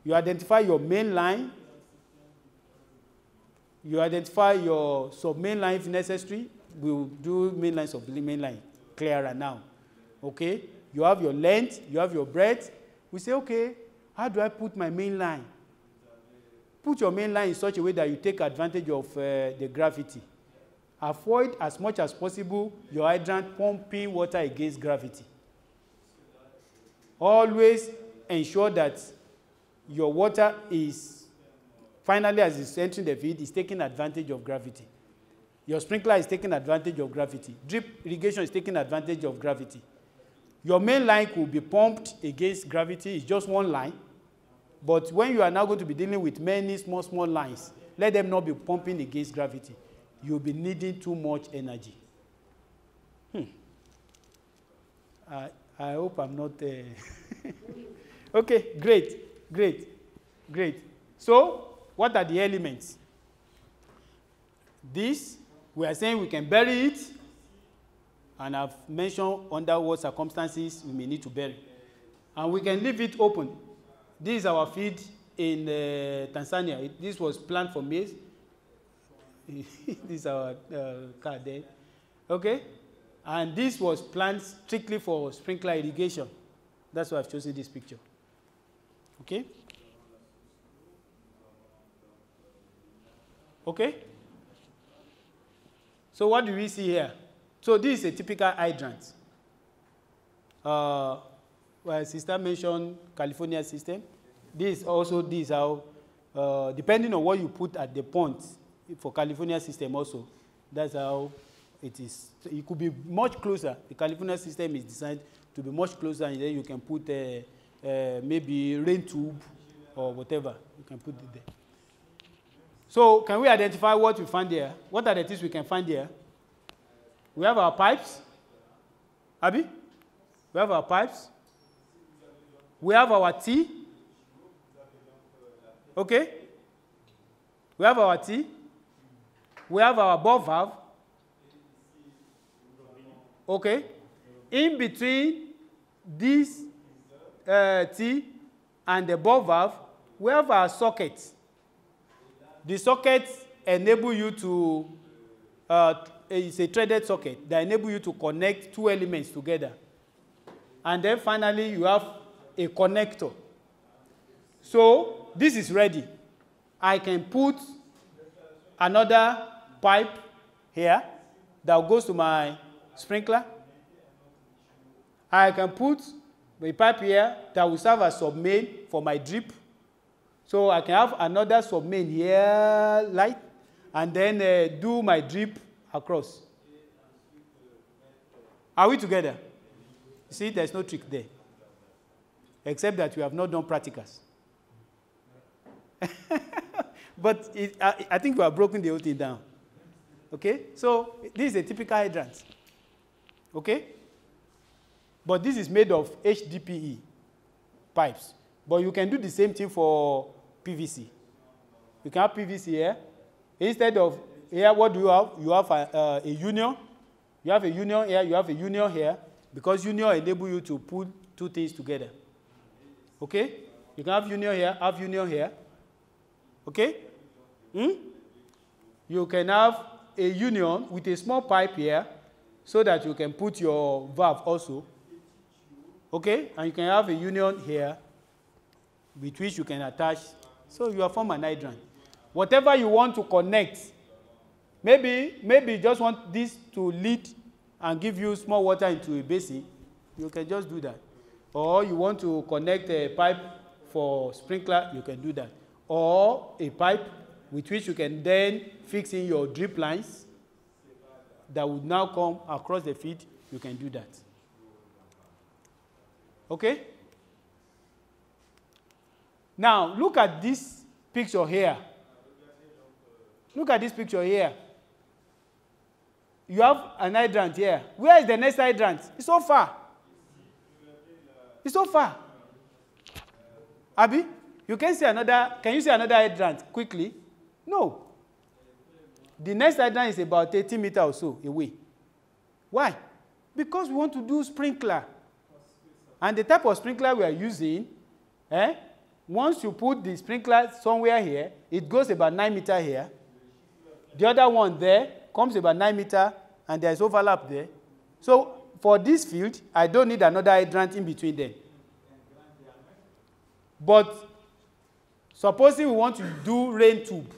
You identify your main line. You identify your sub-main line if necessary. We'll do main line, sub-main line clearer now. Okay, you have your length, you have your breadth. We say, okay, how do I put my main line? Put your main line in such a way that you take advantage of the gravity. Avoid as much as possible your hydrant pumping water against gravity. Always ensure that your water is, finally as it's entering the field, is taking advantage of gravity. Your sprinkler is taking advantage of gravity. Drip irrigation is taking advantage of gravity. Your main line could be pumped against gravity. It's just one line. But when you are now going to be dealing with many small lines, let them not be pumping against gravity. You'll be needing too much energy. I hope I'm not... Okay, great. So, what are the elements? This, we are saying we can bury it, and I've mentioned under what circumstances we may need to bury. And we can leave it open. This is our field in Tanzania. This was planned for maize. This is our car there. Okay? And this was planned strictly for sprinkler irrigation. That's why I've chosen this picture. Okay? Okay? So what do we see here? So this is a typical hydrant. Well, sister mentioned California system. This is how, depending on what you put at the point for California system also, that's how it is. It could be much closer. The California system is designed to be much closer, and then you can put maybe rain tube or whatever. You can put it there. So can we identify what we find there? What are the things we can find there? We have our pipes. Abi? We have our pipes. We have our T. Okay? We have our T. We have our ball valve. Okay? In between this T and the ball valve, we have our sockets. The sockets enable you to, it's a threaded socket that enable you to connect two elements together. And then finally, you have a connector. So this is ready. I can put another pipe here that goes to my sprinkler. I can put a pipe here that will serve as sub-main for my drip. So I can have another sub-main here, light, and then do my drip across. Are we together? You see, there's no trick there. Except that we have not done practicals. But I think we have broken the whole thing down. Okay? So this is a typical hydrant. Okay? But this is made of HDPE pipes. But you can do the same thing for PVC. You can have PVC here. Instead of here, what do you have? You have a union. You have a union here. You have a union here. Because union enable you to put two things together. Okay? You can have union here, have union here. Okay? You can have a union with a small pipe here so that you can put your valve also. Okay? And you can have a union here with which you can attach. So you form an hydrant. Whatever you want to connect, maybe you just want this to lead and give you small water into a basin, you can just do that. Or you want to connect a pipe for sprinkler, you can do that. Or a pipe with which you can then fix in your drip lines that would now come across the field, you can do that. Okay? Now, look at this picture here. Look at this picture here. You have an hydrant here. Where is the next hydrant? It's so far. It's so far. Abi? You can see another, can you see another hydrant quickly? No. The next hydrant is about 30 meters or so away. Why? Because we want to do sprinkler. And the type of sprinkler we are using, once you put the sprinkler somewhere here, it goes about 9 meters here. The other one there comes about 9 meters, and there is overlap there. So for this field, I don't need another hydrant in between them. But supposing we want to do rain tube,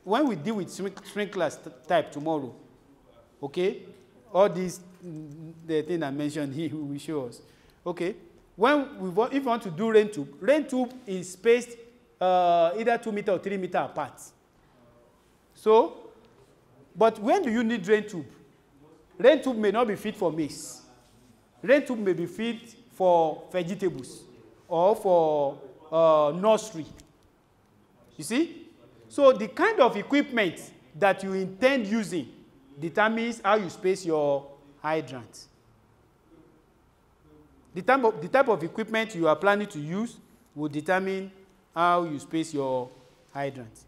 when we deal with sprinkler type tomorrow, okay, all these, the thing I mentioned here will show us. Okay, if we want to do rain tube is spaced either 2 meters or 3 meters apart. So, but when do you need rain tube? Rain tube may not be fit for maize. Rain tube may be fit for vegetables or for nursery. You see? So the kind of equipment that you intend using determines how you space your hydrant. The type of equipment you are planning to use will determine how you space your hydrant.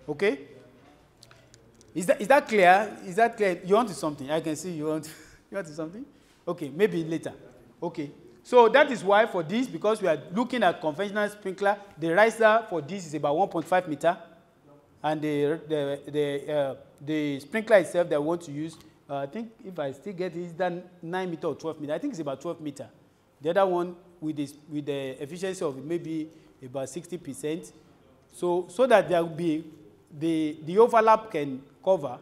Okay? Is that clear? Is that clear? You want something? I can see you want something? Okay, maybe later. Okay. So that is why for this, because we are looking at conventional sprinkler, the riser for this is about 1.5 meters. And the sprinkler itself that we want to use, I think if I still get it, is that 9 meters or 12 meters. I think it's about 12 meters. The other one with the efficiency of maybe about 60%. So that there will be the overlap can cover.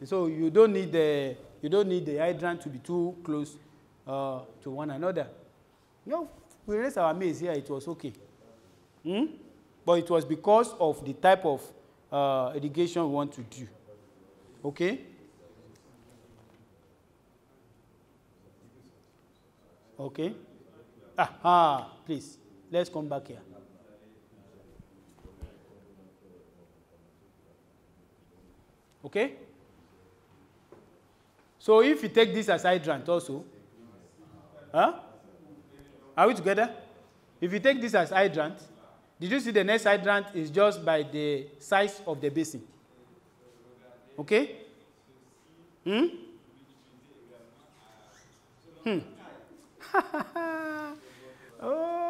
So you don't need the hydrant to be too close to one another. You know, we raised our maize here, it was okay. But it was because of the type of irrigation we want to do. Okay? Okay? Please, let's come back here. Okay? So if you take this as hydrant also, are we together? If you take this as hydrant, did you see the next hydrant is just by the size of the basin? Okay? Oh.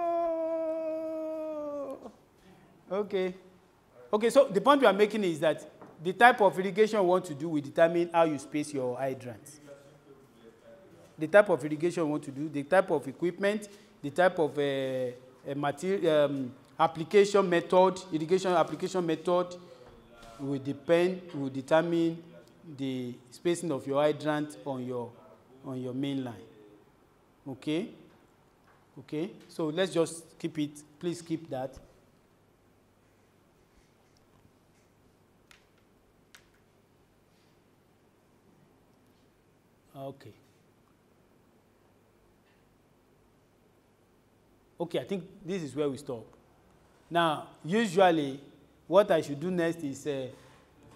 Okay. Okay, so the point we are making is that the type of irrigation you want to do will determine how you space your hydrants. The type of irrigation you want to do, the type of equipment, the type of application method, irrigation application method will determine the spacing of your hydrant on your main line. Okay? Okay, so let's just keep it, please keep that. Okay. Okay, I think this is where we stop. Now, usually, what I should do next is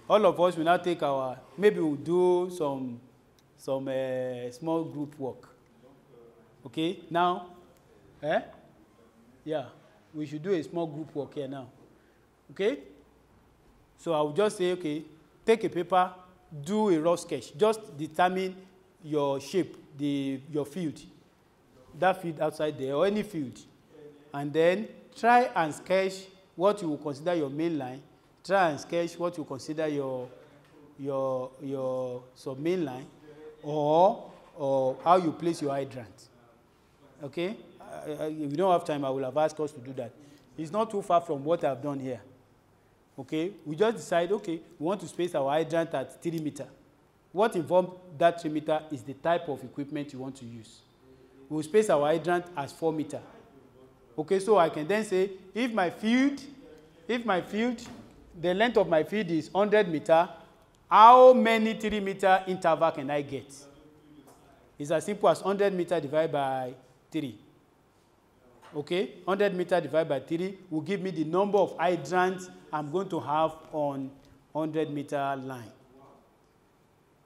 all of us will now take our, maybe we'll do some small group work. Okay, now, yeah, we should do a small group work here now. Okay? So I will just say, okay, take a paper, do a rough sketch. Just determine your shape, your field, that field outside there, or any field. And then try and sketch what you will consider your main line. Try and sketch what you consider your sub-main line, or how you place your hydrant. Okay? If you don't have time, I will have asked us to do that. It's not too far from what I've done here. Okay? We just decide, okay, we want to space our hydrant at 3 meters. What involves that 3 meters is the type of equipment you want to use. We'll space our hydrant as 4 meters. Okay, so I can then say, if my field, the length of my field is 100 meters, how many 3 meter interval can I get? It's as simple as 100 meters divided by 3. Okay, 100 meters divided by 3 will give me the number of hydrants I'm going to have on 100 meter line.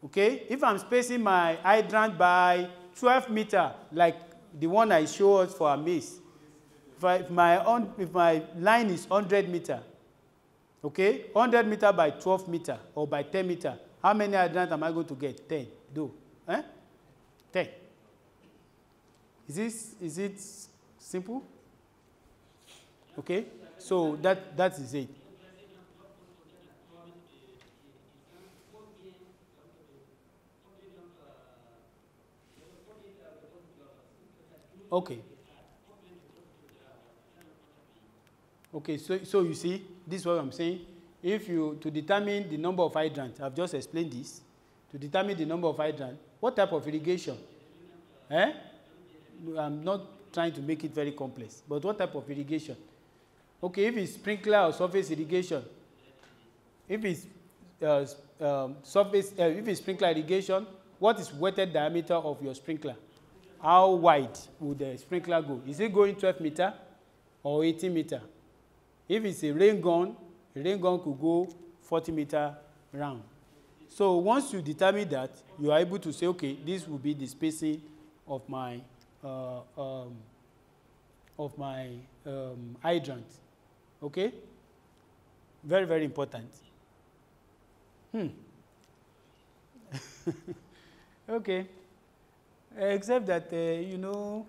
Okay, if I'm spacing my hydrant by 12 meters, like the one I showed us for our maize, if my line is 100 meter, okay, 100 meter by 12 meter or by 10 meter, how many hydrants am I going to get? 10. Do. 10. Is it simple? Okay, so that is it. Okay. Okay, so you see, this is what I'm saying. If you, to determine the number of hydrants, I've just explained this, to determine the number of hydrants, what type of irrigation? I'm not trying to make it very complex, but what type of irrigation? Okay, if it's sprinkler or surface irrigation, if it's if it's sprinkler irrigation, what is wetted diameter of your sprinkler? How wide would the sprinkler go? Is it going 12 meter or 18 meter? If it's a rain gun could go 40 meter round. So once you determine that, you are able to say, okay, this will be the spacing of my hydrant. Okay? Very, very important. Okay. Except that, you know,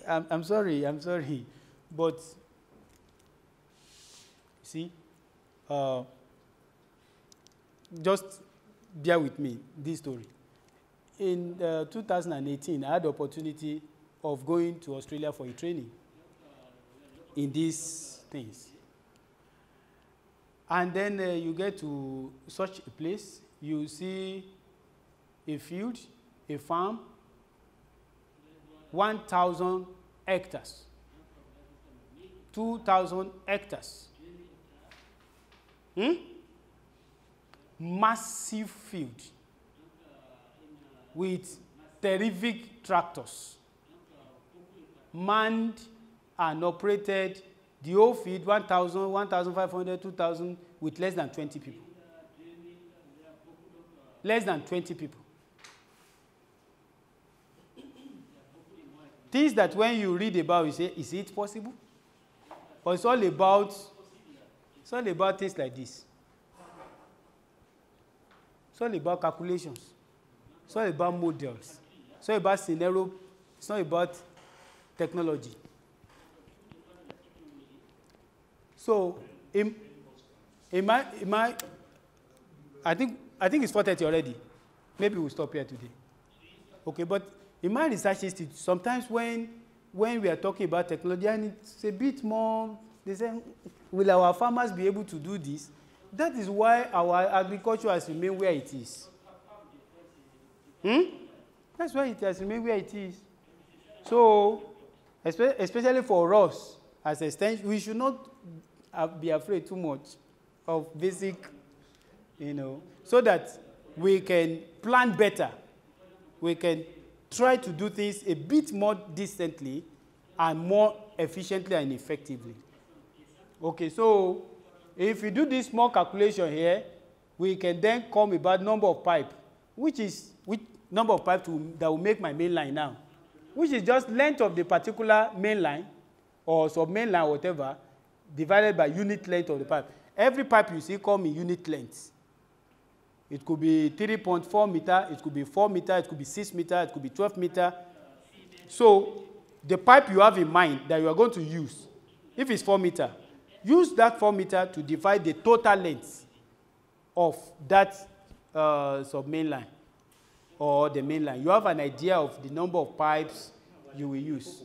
I'm sorry, but see, just bear with me, this story. In 2018, I had the opportunity of going to Australia for a training in these things. And then you get to such a place, you see a field, a farm, 1,000 hectares, 2,000 hectares. Massive field with terrific tractors, manned and operated, the whole field, 1,000, 1,500, 2,000, with less than 20 people. Less than 20 people. Things that when you read about, you say, is it possible? But it's all about things like this. It's all about calculations. It's all about models. It's all about scenario. It's not about technology. So, I think it's 4:30 already. Maybe we'll stop here today. Okay, but in my research institute, sometimes when we are talking about technology, and it's a bit more, they say, will our farmers be able to do this? That is why our agriculture has remained where it is. That's why it has remained where it is. So, especially for us, as a extension, we should not be afraid too much of basic, you know, so that we can plan better. We can try to do things a bit more decently and more efficiently and effectively. Okay, so if we do this small calculation here, we can then come about number of pipe, which number of pipe that will make my main line now, which is just length of the particular main line or sub-main line, whatever, divided by unit length of the pipe. Every pipe you see come in unit length. It could be 3.4 meter, it could be 4 meter, it could be 6 meter, it could be 12 meter. So the pipe you have in mind that you are going to use, if it's 4 meter, use that 4 meter to divide the total length of that sub-main line or the main line. You have an idea of the number of pipes you will use.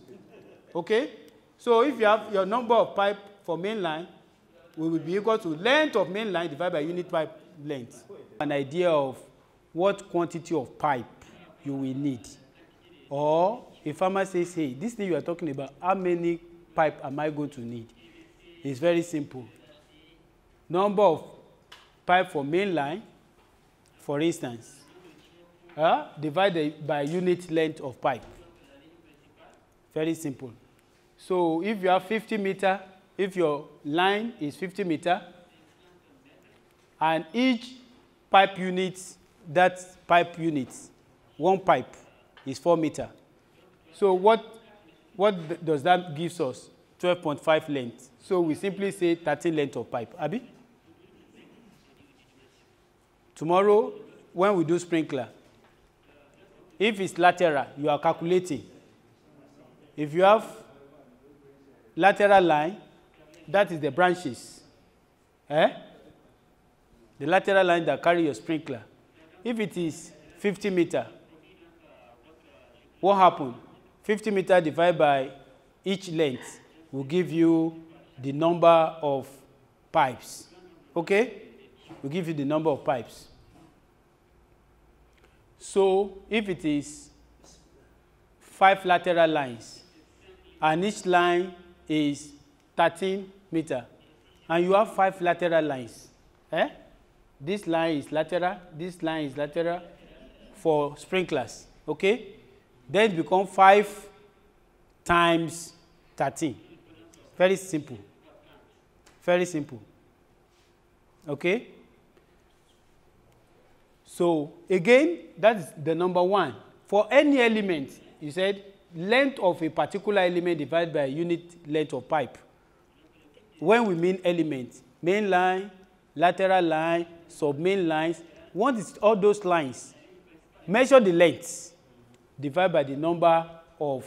Okay? So if you have your number of pipe for main line, we will be equal to length of main line divided by unit pipe length. An idea of what quantity of pipe you will need. Or a farmer says, hey, this thing you are talking about, how many pipe am I going to need? It's very simple. Number of pipe for main line, for instance, divided by unit length of pipe. Very simple. So if you have 50 meter, if your line is 50 meter, and each pipe unit, that pipe unit, one pipe is 4 meter. So what does that give us? 12.5 length. So we simply say 13 length of pipe. Abi? Tomorrow, when we do sprinkler, if it's lateral, you are calculating. If you have lateral line, that is the branches. The lateral line that carry your sprinkler. If it is 50 meter, what happened? 50 meter divided by each length will give you the number of pipes. Okay? Will give you the number of pipes. So if it is 5 lateral lines, and each line is 13 meter, and you have 5 lateral lines, this line is lateral, this line is lateral for sprinklers, okay? Then it becomes 5 times 13. Very simple. Very simple. Okay? So again, that's the number 1. For any element, you said length of a particular element divided by unit length of pipe. When we mean element, main line, lateral line, sub-main lines, once it's all those lines, measure the length divided by the number of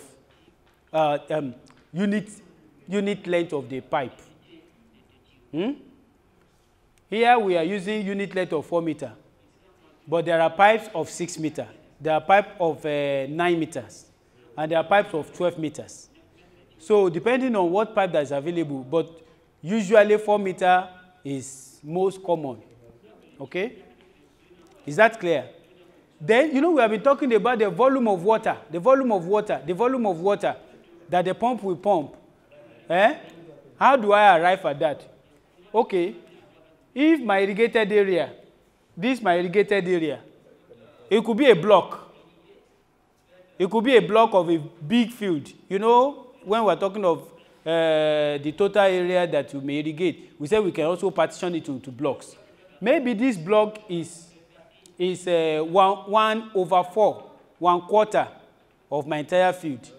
unit length of the pipe. Here we are using unit length of 4 meter, but there are pipes of 6 meter, there are pipes of 9 meters, and there are pipes of 12 meters. So depending on what pipe that is available, but usually 4 meter is most common. Okay? Is that clear? Then, you know, we have been talking about the volume of water, the volume of water that the pump will pump. How do I arrive at that? Okay, if my irrigated area, this is my irrigated area, it could be a block. It could be a block of a big field. You know, when we're talking of the total area that you may irrigate, we say we can also partition it into blocks. Maybe this block is 1/4, 1/4 of my entire field.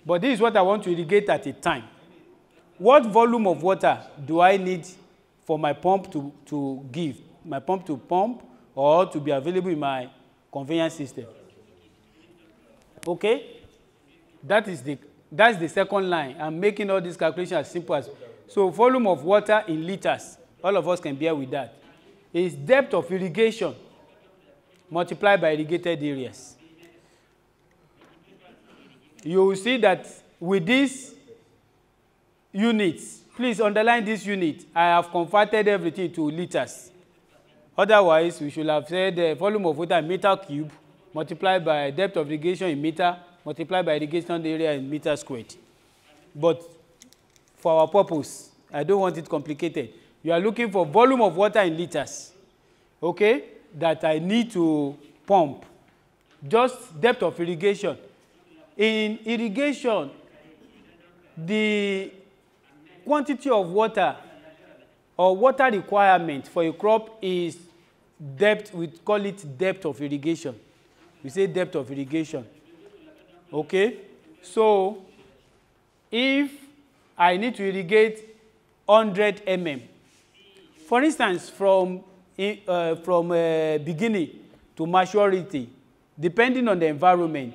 But this is what I want to irrigate at a time. What volume of water do I need for my pump to give? My pump to pump or to be available in my conveyance system? Okay? That's the second line. I'm making all these calculations as simple as. So volume of water in liters, all of us can bear with that, is depth of irrigation multiplied by irrigated areas. You will see that with these units, please underline this unit, I have converted everything to liters. Otherwise, we should have said the volume of water in meter cube multiplied by depth of irrigation in meter multiplied by irrigation area in meter squared. But for our purpose, I don't want it complicated. You are looking for volume of water in liters, okay, that I need to pump. Just depth of irrigation. In irrigation, the quantity of water or water requirement for a crop is depth, we call it depth of irrigation. We say depth of irrigation. Okay? So, if I need to irrigate 100 mm, for instance, from beginning to maturity, depending on the environment,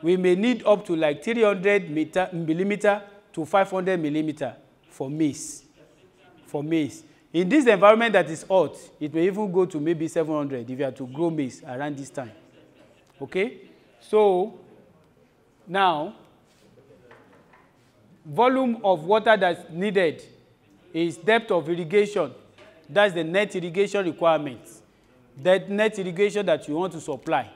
we may need up to like 300 millimeter to 500 millimeter for maize. For maize. In this environment that is hot, it may even go to maybe 700 if you are to grow maize around this time. Okay? So, now, volume of water that's needed is depth of irrigation. That's the net irrigation requirements. That net irrigation that you want to supply.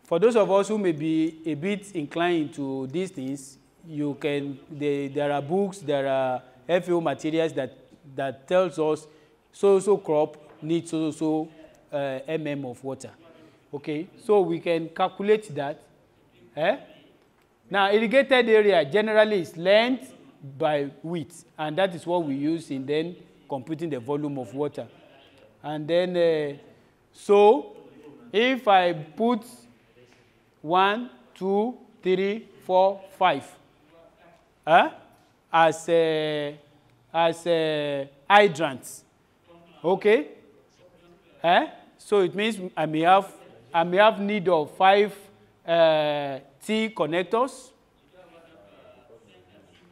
For those of us who may be a bit inclined to these things, you can, there are books, there are FAO materials that tells us so crop needs so mm of water. Okay, so we can calculate that. Now, irrigated area generally is length by width, and that is what we use in then computing the volume of water. And then, so if I put 1, 2, 3, 4, 5, as hydrants. Okay? So it means I may have need of 5 T connectors.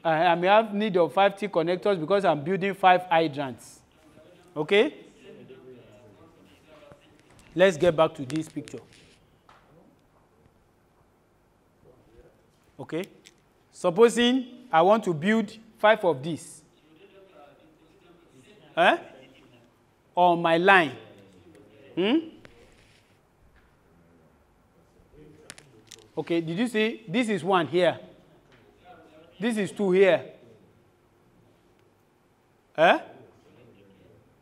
I may have need of 5 T connectors because I'm building 5 hydrants. Okay? Let's get back to this picture. Okay? Supposing I want to build 5 of these. On my line. Okay, did you see? This is 1 here. This is 2 here.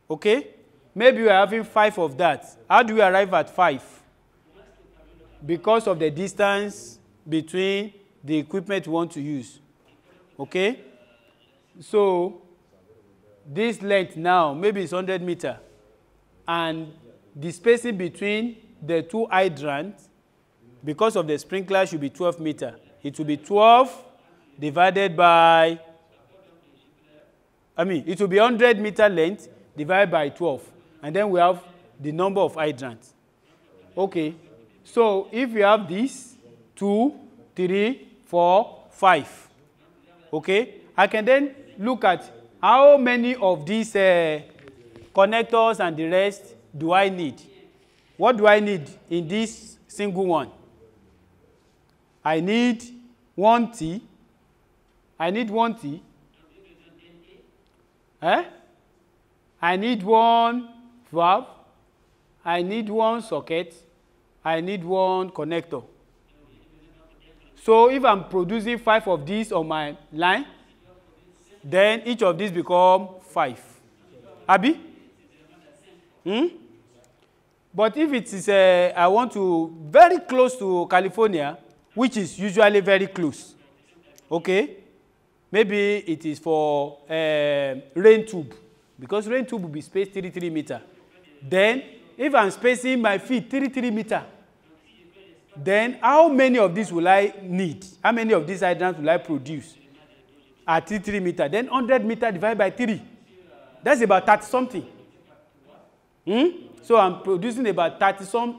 Okay? Maybe we are having 5 of that. How do we arrive at 5? Because of the distance between the equipment we want to use. Okay? So, this length now, maybe it's 100 meters. And the spacing between the 2 hydrants, because of the sprinkler, should be 12 meters. It will be 12 divided by, it will be 100 meter length divided by 12. And then we have the number of hydrants. Okay. So if we have this, 2, 3, 4, 5. Okay. I can then look at how many of these connectors and the rest do I need. What do I need in this single one? I need 1 T. I need 1 T. I need 1 valve. I need 1 socket. I need 1 connector. So if I'm producing 5 of these on my line, then each of these become 5. Abi? But if it is, I want to very close to California, which is usually very close, okay? Maybe it is for rain tube, because rain tube will be spaced 33 meters. Then, if I'm spacing my feet 33 meters, then how many of these will I need? How many of these hydrants will I produce at 33 meters? Then 100 meters divided by 3. That's about 30 something. So I'm producing about 30 some,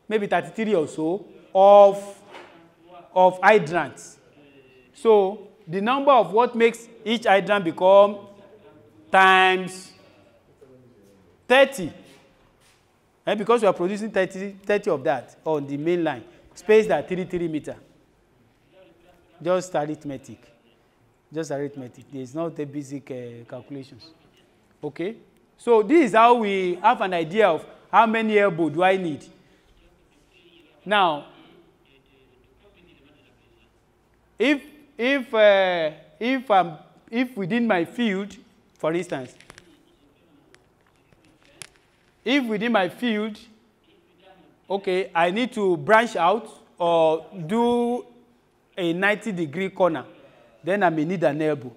maybe 33 or so of hydrants. So the number of what makes each hydrant become times 30. And because we are producing 30 of that on the main line, spaced at 33 meters. Just arithmetic. Just arithmetic. There is not the basic calculations. Okay? So this is how we have an idea of how many elbow do I need. Now, if within my field, for instance, if within my field, okay, I need to branch out or do a 90-degree corner, then I may need an elbow.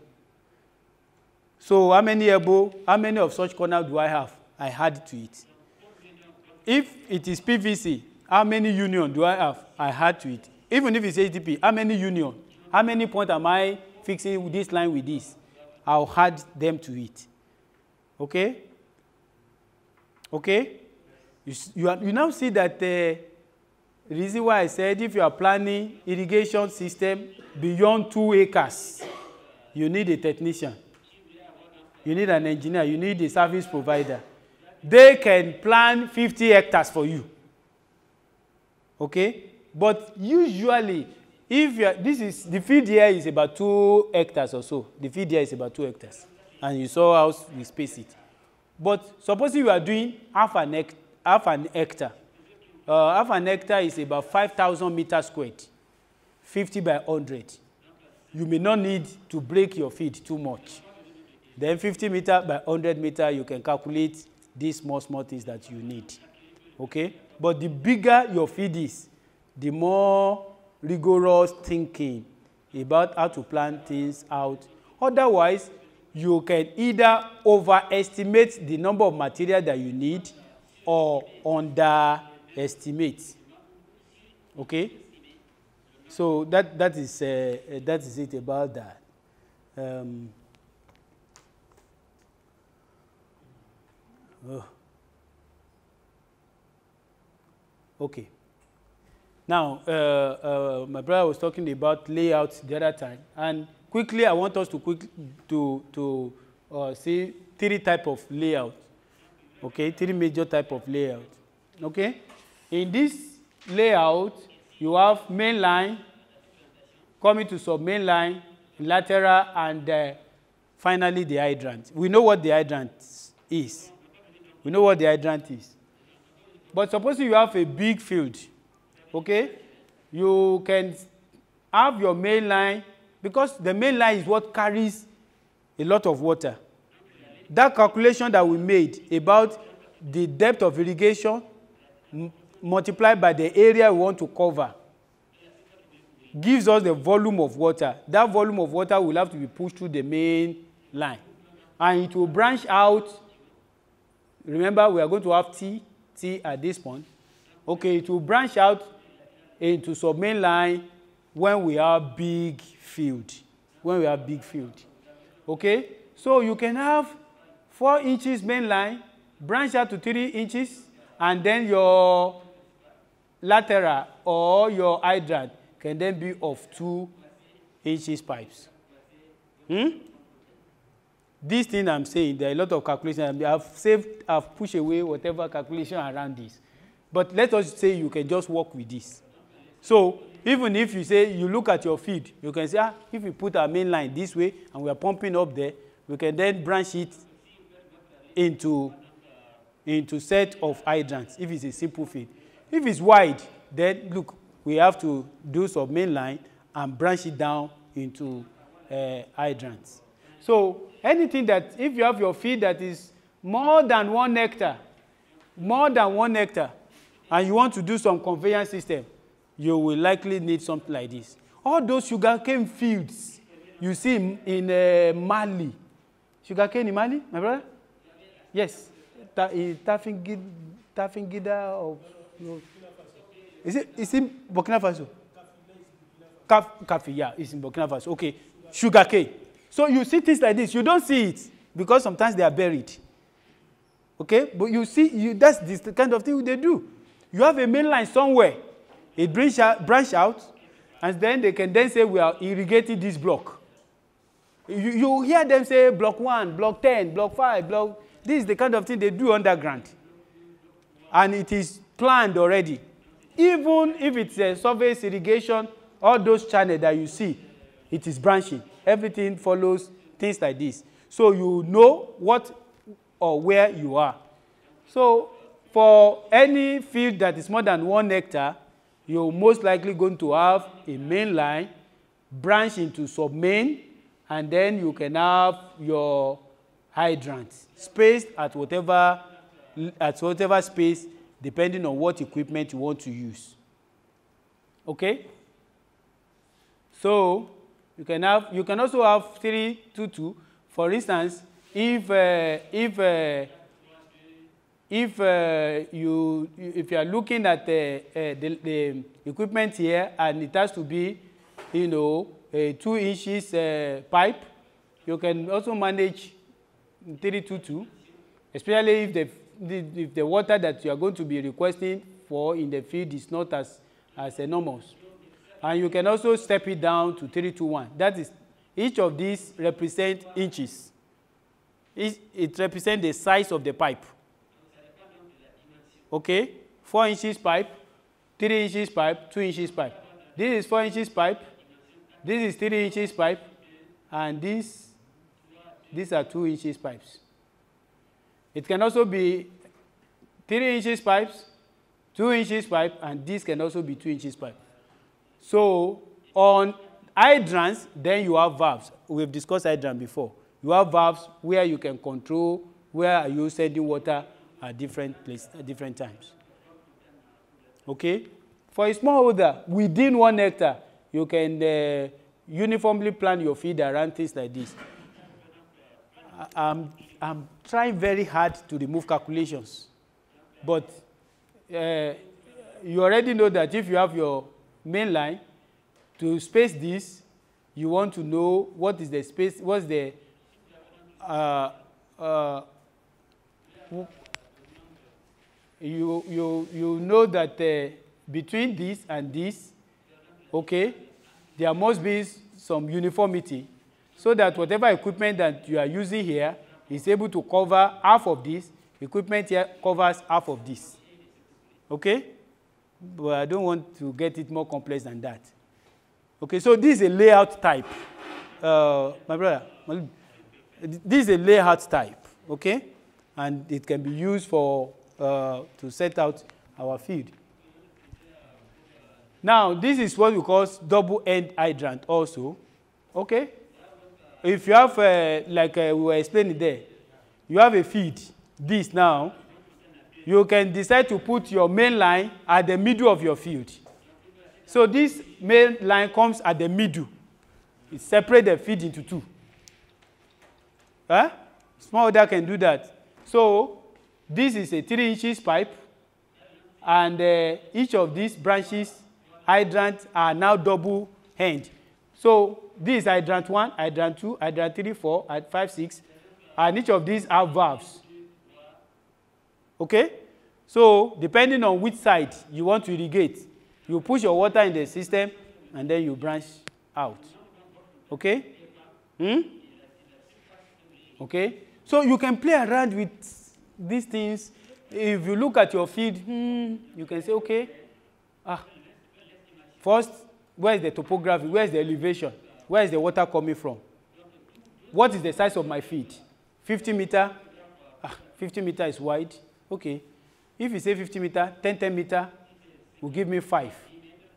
So how many elbow, how many of such corners do I have? I add to it. If it is PVC, how many union do I have? I add to it. Even if it's HDP, how many union? How many points am I fixing with this line with this? I'll add them to it. Okay? Okay? You now see that the reason why I said if you are planning irrigation system beyond 2 acres, you need a technician. You need an engineer. You need a service provider. They can plan 50 hectares for you. Okay? But usually, if you are, the field here is about 2 hectares or so. The field here is about 2 hectares. And you saw how we space it. But suppose you are doing half an hectare. Half an hectare is about 5,000 meters squared. 50 by 100. You may not need to break your feed too much. Then 50 meters by 100 meters, you can calculate these small things that you need. Okay? But the bigger your feed is, the more rigorous thinking about how to plan things out. Otherwise, you can either overestimate the number of material that you need or underestimate. Okay? So that is it about that. Okay. Now, my brother was talking about layouts the other time, and quickly I want us to see 3 types of layout. Okay, 3 major types of layout. Okay, in this layout, you have main line coming to sub-main line, lateral, and finally the hydrant. We know what the hydrant is. We know what the hydrant is. But supposing you have a big field, okay, you can have your main line, because the main line is what carries a lot of water. That calculation that we made about the depth of irrigation multiplied by the area we want to cover gives us the volume of water. That volume of water will have to be pushed through the main line. And it will branch out. Remember, we are going to have T at this point. Okay, it will branch out into sub-main line when we have big field. When we have big field. Okay, so you can have 4 inches main line, branch out to 3 inches, and then your lateral or your hydrant can then be of 2 inches pipes. This thing I'm saying, there are a lot of calculations. I've pushed away whatever calculation around this. But let us say you can just work with this. So even if you say, you look at your feed, you can say, if we put our main line this way and we are pumping up there, we can then branch it into set of hydrants if it's a simple feed. If it's wide, then look, we have to do some main line and branch it down into hydrants. So anything that, if you have your feed that is more than 1 hectare, and you want to do some conveyance system, you will likely need something like this. All those sugarcane fields you see in Mali. Sugarcane in Mali, my brother? Yes. Tafingida or no. Is it in Burkina Faso? Kafi, yeah, it's in Burkina Faso. Okay. Sugarcane. So you see things like this. You don't see it because sometimes they are buried. Okay? But you see, that's this kind of thing they do. You have a main line somewhere. It branch out, and then they can then say, we are irrigating this block. You hear them say block 1, block 10, block 5, block... This is the kind of thing they do underground. And it is planned already. Even if it's a surface irrigation, all those channels that you see, it is branching. Everything follows things like this. So you know what or where you are. So for any field that is more than 1 hectare, you're most likely going to have a main line, branch into sub-main, and then you can have your hydrants spaced at whatever space, depending on what equipment you want to use. Okay? So you can also have 3-2-2. For instance, if you are looking at the equipment here and it has to be, a 2 inches pipe, you can also manage 3-2-2, especially if the water that you are going to be requesting for in the field is not as enormous. And you can also step it down to 3-2-1. That is, each of these represent inches. It represents the size of the pipe. Okay? 4 inches pipe, 3 inches pipe, 2 inches pipe. This is 4 inches pipe. This is 3 inches pipe. And these are 2 inches pipes. It can also be 3 inches pipes, 2 inches pipe, and this can also be 2 inches pipe. So on hydrants, then you have valves. We've discussed hydrant before. You have valves where you can control where are you sending water at different places at different times. Okay? For a smallholder, within 1 hectare, you can uniformly plan your feed around things like this. I'm trying very hard to remove calculations. But you already know that if you have your main line, to space this, you want to know what is the space, what's the you know that between this and this, okay, there must be some uniformity, so that whatever equipment that you are using here is able to cover half of this. Equipment here covers half of this. Okay? But I don't want to get it more complex than that. Okay, so this is a layout type. My brother, this is a layout type. Okay? And it can be used for to set out our field. Now, this is what we call double-end hydrant also. Okay? If you have, like we were explaining there, you have a feed, this now, you can decide to put your main line at the middle of your field. So this main line comes at the middle. It separates the feed into two. Huh? Small order can do that. So this is a 3 inches pipe, and each of these branches, hydrants, are now double-end. So this is hydrant 1, hydrant 2, hydrant 3, 4, 5, 6, and each of these have valves. Okay? So depending on which side you want to irrigate, you push your water in the system, and then you branch out. Okay? Okay? So you can play around with these things. If you look at your field, you can say, okay, first, where is the topography? Where is the elevation? Where is the water coming from? What is the size of my field? 50 meter? 50 meter is wide. Okay. If you say 50 meter, 10 meter will give me 5.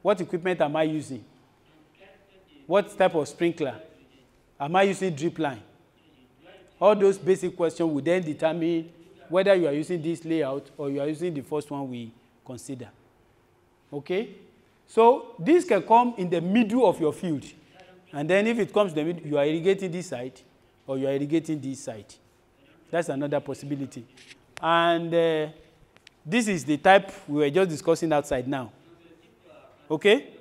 What equipment am I using? What type of sprinkler? Am I using drip line? All those basic questions will then determine whether you are using this layout or you are using the first one we consider. Okay? So this can come in the middle of your field. And then if it comes to the middle, you are irrigating this side or you are irrigating this side. That's another possibility. And this is the type we were just discussing outside now. Okay?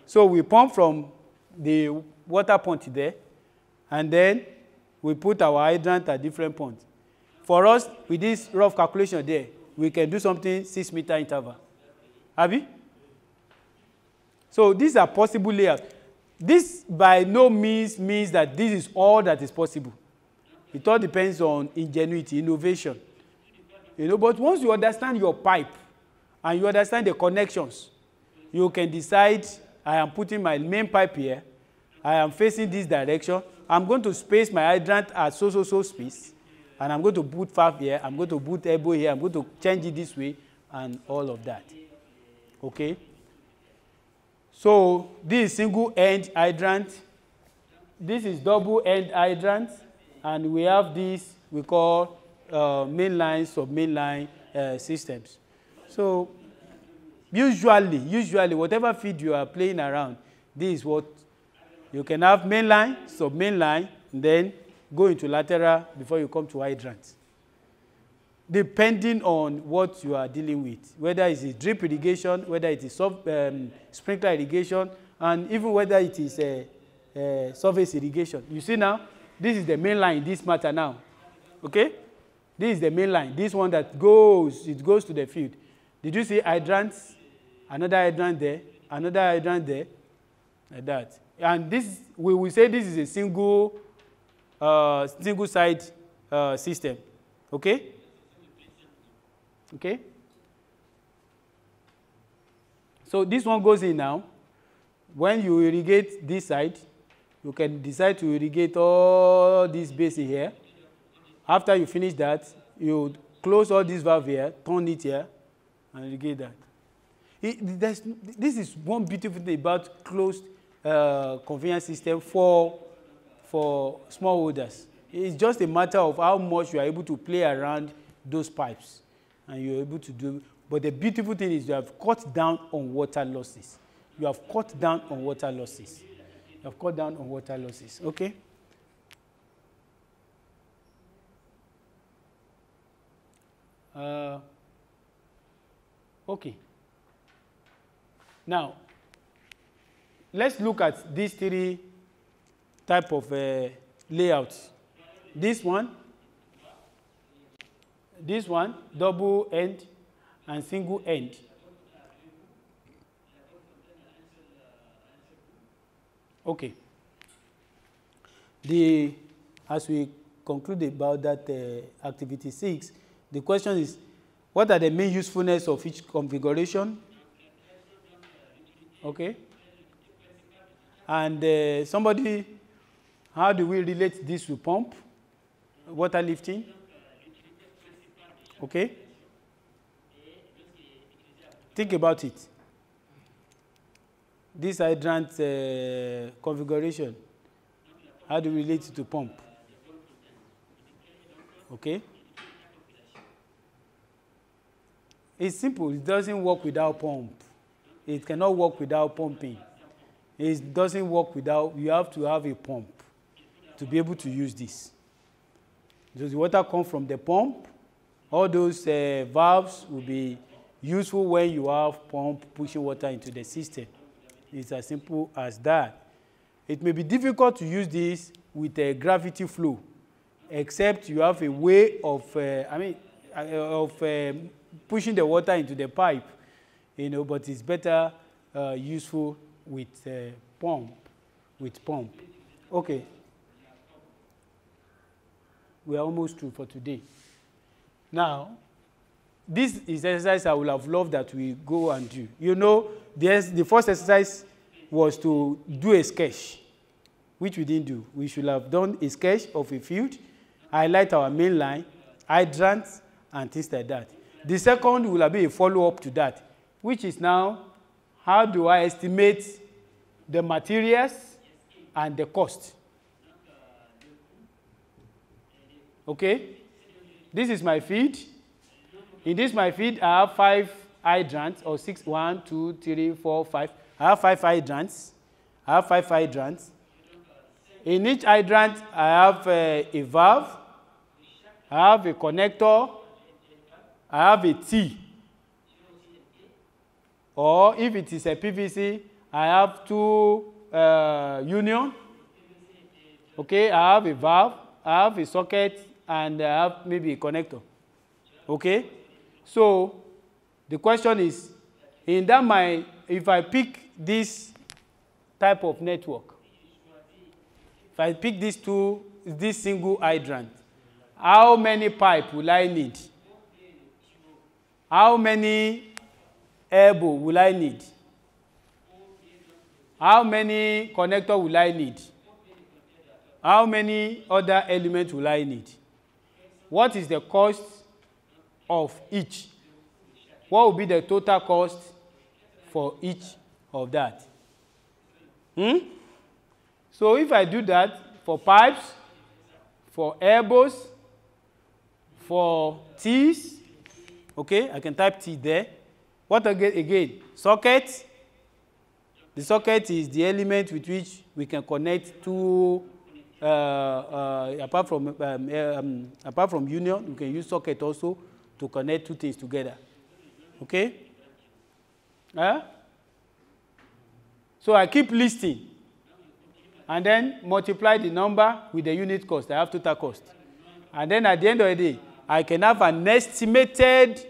So we pump from the water point there, and then we put our hydrant at different points. For us, with this rough calculation there, we can do something 6 meter interval. Abi? So these are possible layouts. This by no means means that this is all that is possible. It all depends on ingenuity, innovation. You know, but once you understand your pipe and you understand the connections, you can decide, I am putting my main pipe here, I am facing this direction, I'm going to space my hydrant at so space, and I'm going to put valve here, I'm going to put elbow here, I'm going to change it this way, and all of that. Okay? So this is single-end hydrant. This is double-end hydrant, and we have this we call mainline, sub-mainline systems. So usually, whatever feed you are playing around, this is what you can have: mainline, sub-mainline, then go into lateral before you come to hydrant. Depending on what you are dealing with, whether it is drip irrigation, whether it is sprinkler irrigation, and even whether it is surface irrigation. You see now, this is the main line in this matter now. Okay? This is the main line. This one that goes, it goes to the field. Did you see hydrants? Another hydrant there, another hydrant there, like that. And this, we will say this is a single side system. Okay? Okay? So this one goes in now. When you irrigate this side, you can decide to irrigate all this basin here. After you finish that, you close all this valve here, turn it here, and irrigate that. This is one beautiful thing about closed conveyance system for smallholders. It's just a matter of how much you are able to play around those pipes, and you're able to do. But the beautiful thing is you have cut down on water losses. You have cut down on water losses. You have cut down on water losses. Okay? Okay. Now, let's look at these three type of layout. This one, double end and single end. Okay. As we conclude about that activity 6, the question is, what are the main usefulness of each configuration? Okay. And somebody, how do we relate this to pump, water lifting? Okay. Think about it. This hydrant configuration, how do we relate it to pump? Okay. It's simple. It doesn't work without pump. It cannot work without pumping. It doesn't work without, you have to have a pump to be able to use this. So the water comes from the pump. All those valves will be useful when you have pump pushing water into the system. It's as simple as that. It may be difficult to use this with a gravity flow, except you have a way of, pushing the water into the pipe, but it's better useful with pump. Okay. We are almost through for today. Now, this is exercise I would have loved that we go and do. The first exercise was to do a sketch, which we didn't do. We should have done a sketch of a field, highlight our main line, hydrants, and things like that. The second will be a follow-up to that, which is now, how do I estimate the materials and the cost? Okay? This is my feed. In this my feed, I have 5 hydrants, or 6, 1, 2, 3, 4, 5. I have 5 hydrants. In each hydrant, I have a valve. I have a connector. I have a T. Or if it is a PVC, I have 2 union. Okay, I have a valve, I have a socket, and I have maybe a connector. Okay? So the question is, if I pick this type of network, if I pick this single hydrant, how many pipe will I need? How many elbow will I need? How many connector will I need? How many other elements will I need? What is the cost of each? What will be the total cost for each of that? So if I do that for pipes, for elbows, for T's, okay, I can type T there. What again? Socket. The socket is the element with which we can connect two, apart from union, we can use socket also to connect 2 things together. Okay? So I keep listing and then multiply the number with the unit cost. I have total cost. And then at the end of the day, I can have an estimated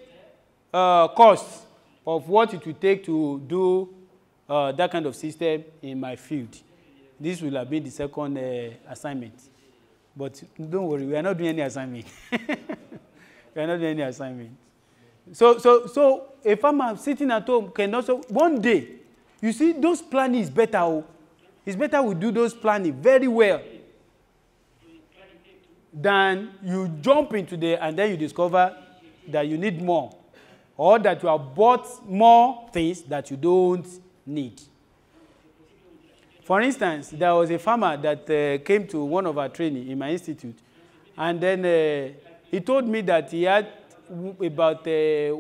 cost of what it will take to do that kind of system in my field. This will have been the second assignment. But don't worry, we are not doing any assignment. We are not doing any assignment. So a farmer sitting at home can also, one day, you see, those planning is better. It's better we do those planning very well than you jump into there and then you discover that you need more, or that you have bought more things that you don't need. For instance, there was a farmer that came to one of our training in my institute, and then he told me that he had about maybe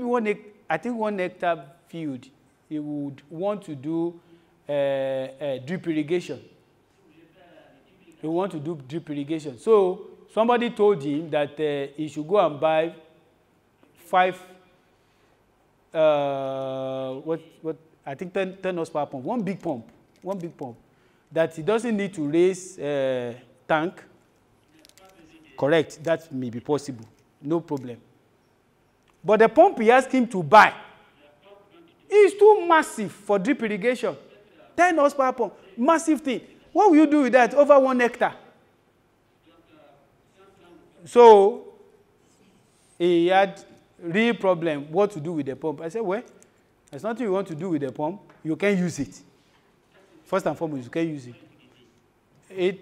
1 hectare field. He would want to do drip irrigation. He want to do drip irrigation. So somebody told him that he should go and buy 5 I think 10 horsepower pump, one big pump, one big pump, that it doesn't need to raise tank. Correct, that may be possible, no problem. But the pump he asked him to buy is too massive for drip irrigation. 10 horsepower pump, massive thing. What will you do with that over 1 hectare? So he had real problem what to do with the pump. I said, well, there's nothing you want to do with the pump. You can use it. First and foremost, you can use it.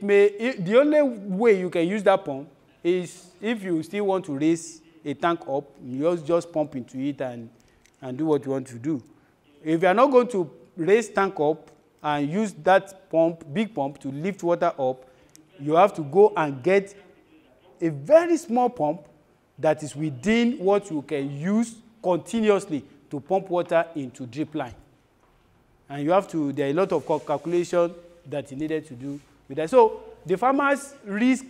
The only way you can use that pump is if you still want to raise a tank up, you just pump into it and do what you want to do. If you are not going to raise tank up and use that pump, big pump, to lift water up, you have to go and get a very small pump that is within what you can use continuously to pump water into drip line. And you have to, there are a lot of calculation that you needed to do with that. So the farmers risk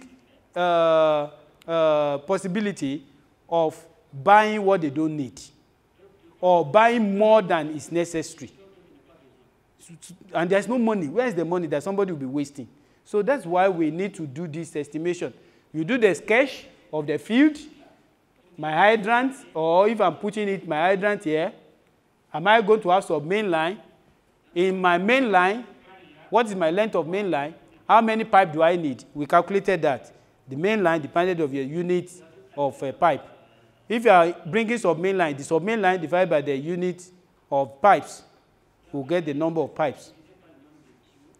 possibility of buying what they don't need or buying more than is necessary. And there's no money. Where is the money that somebody will be wasting? So that's why we need to do this estimation. You do the sketch of the field, my hydrant, or if I'm putting it, my hydrant here, am I going to have some main line? In my main line, what is my length of main line? How many pipe do I need? We calculated that. The main line depended on your unit of pipe. If you are bringing sub-main line, the sub-main line divided by the unit of pipes will get the number of pipes.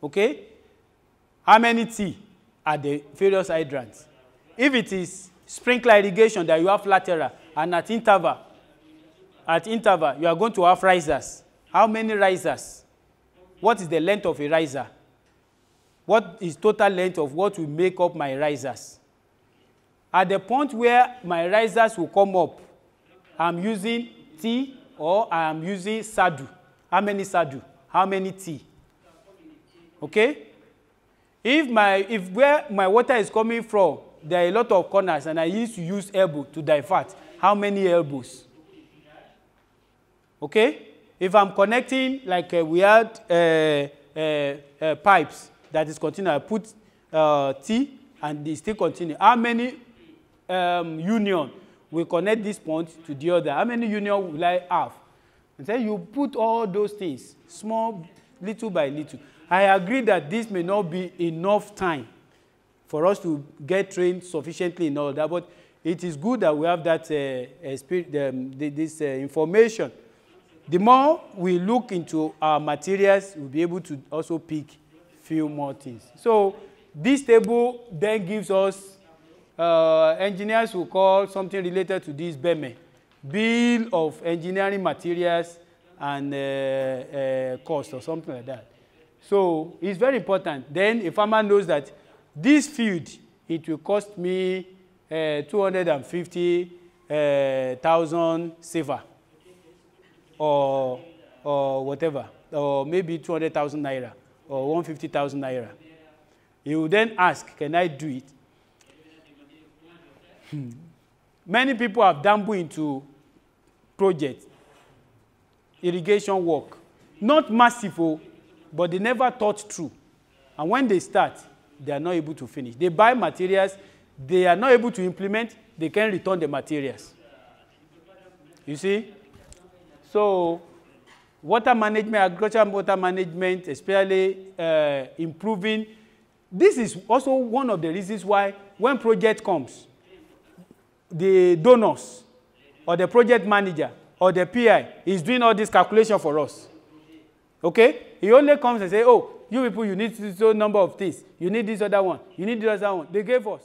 Okay? How many T are the various hydrants? If it is sprinkler irrigation that you have lateral and at interval, you are going to have risers. How many risers? What is the length of a riser? What is total length of what will make up my risers? At the point where my risers will come up, I'm using T or I'm using sadu. How many sadu? How many T? Okay? If where my water is coming from, there are a lot of corners and I used to use elbow to divert, how many elbows? Okay? If I'm connecting, like we had pipes that is continuous, I put T and they still continue. How many union will connect this point to the other? How many union will I have? And then you put all those things, small, little by little. I agree that this may not be enough time for us to get trained sufficiently in all that, but it is good that we have that information. The more we look into our materials, we'll be able to also pick few more things. So this table then gives us, engineers will call something related to this BEME, Bill of Engineering Materials and Cost or something like that. So it's very important. Then a farmer knows that this field, it will cost me 250,000 silver or whatever, or maybe 200,000 naira or 150,000 naira. He will then ask, can I do it? Many people have dabbled into projects, irrigation work. Not massive, but they never thought through. And when they start, they are not able to finish. They buy materials, they are not able to implement, they can return the materials. You see? So, water management, agricultural water management, especially improving. This is also one of the reasons why when project comes, the donors or the project manager or the PI is doing all this calculation for us. Okay? He only comes and says, oh, you people, you need so number of things. You need this other one. You need this other one. They gave us.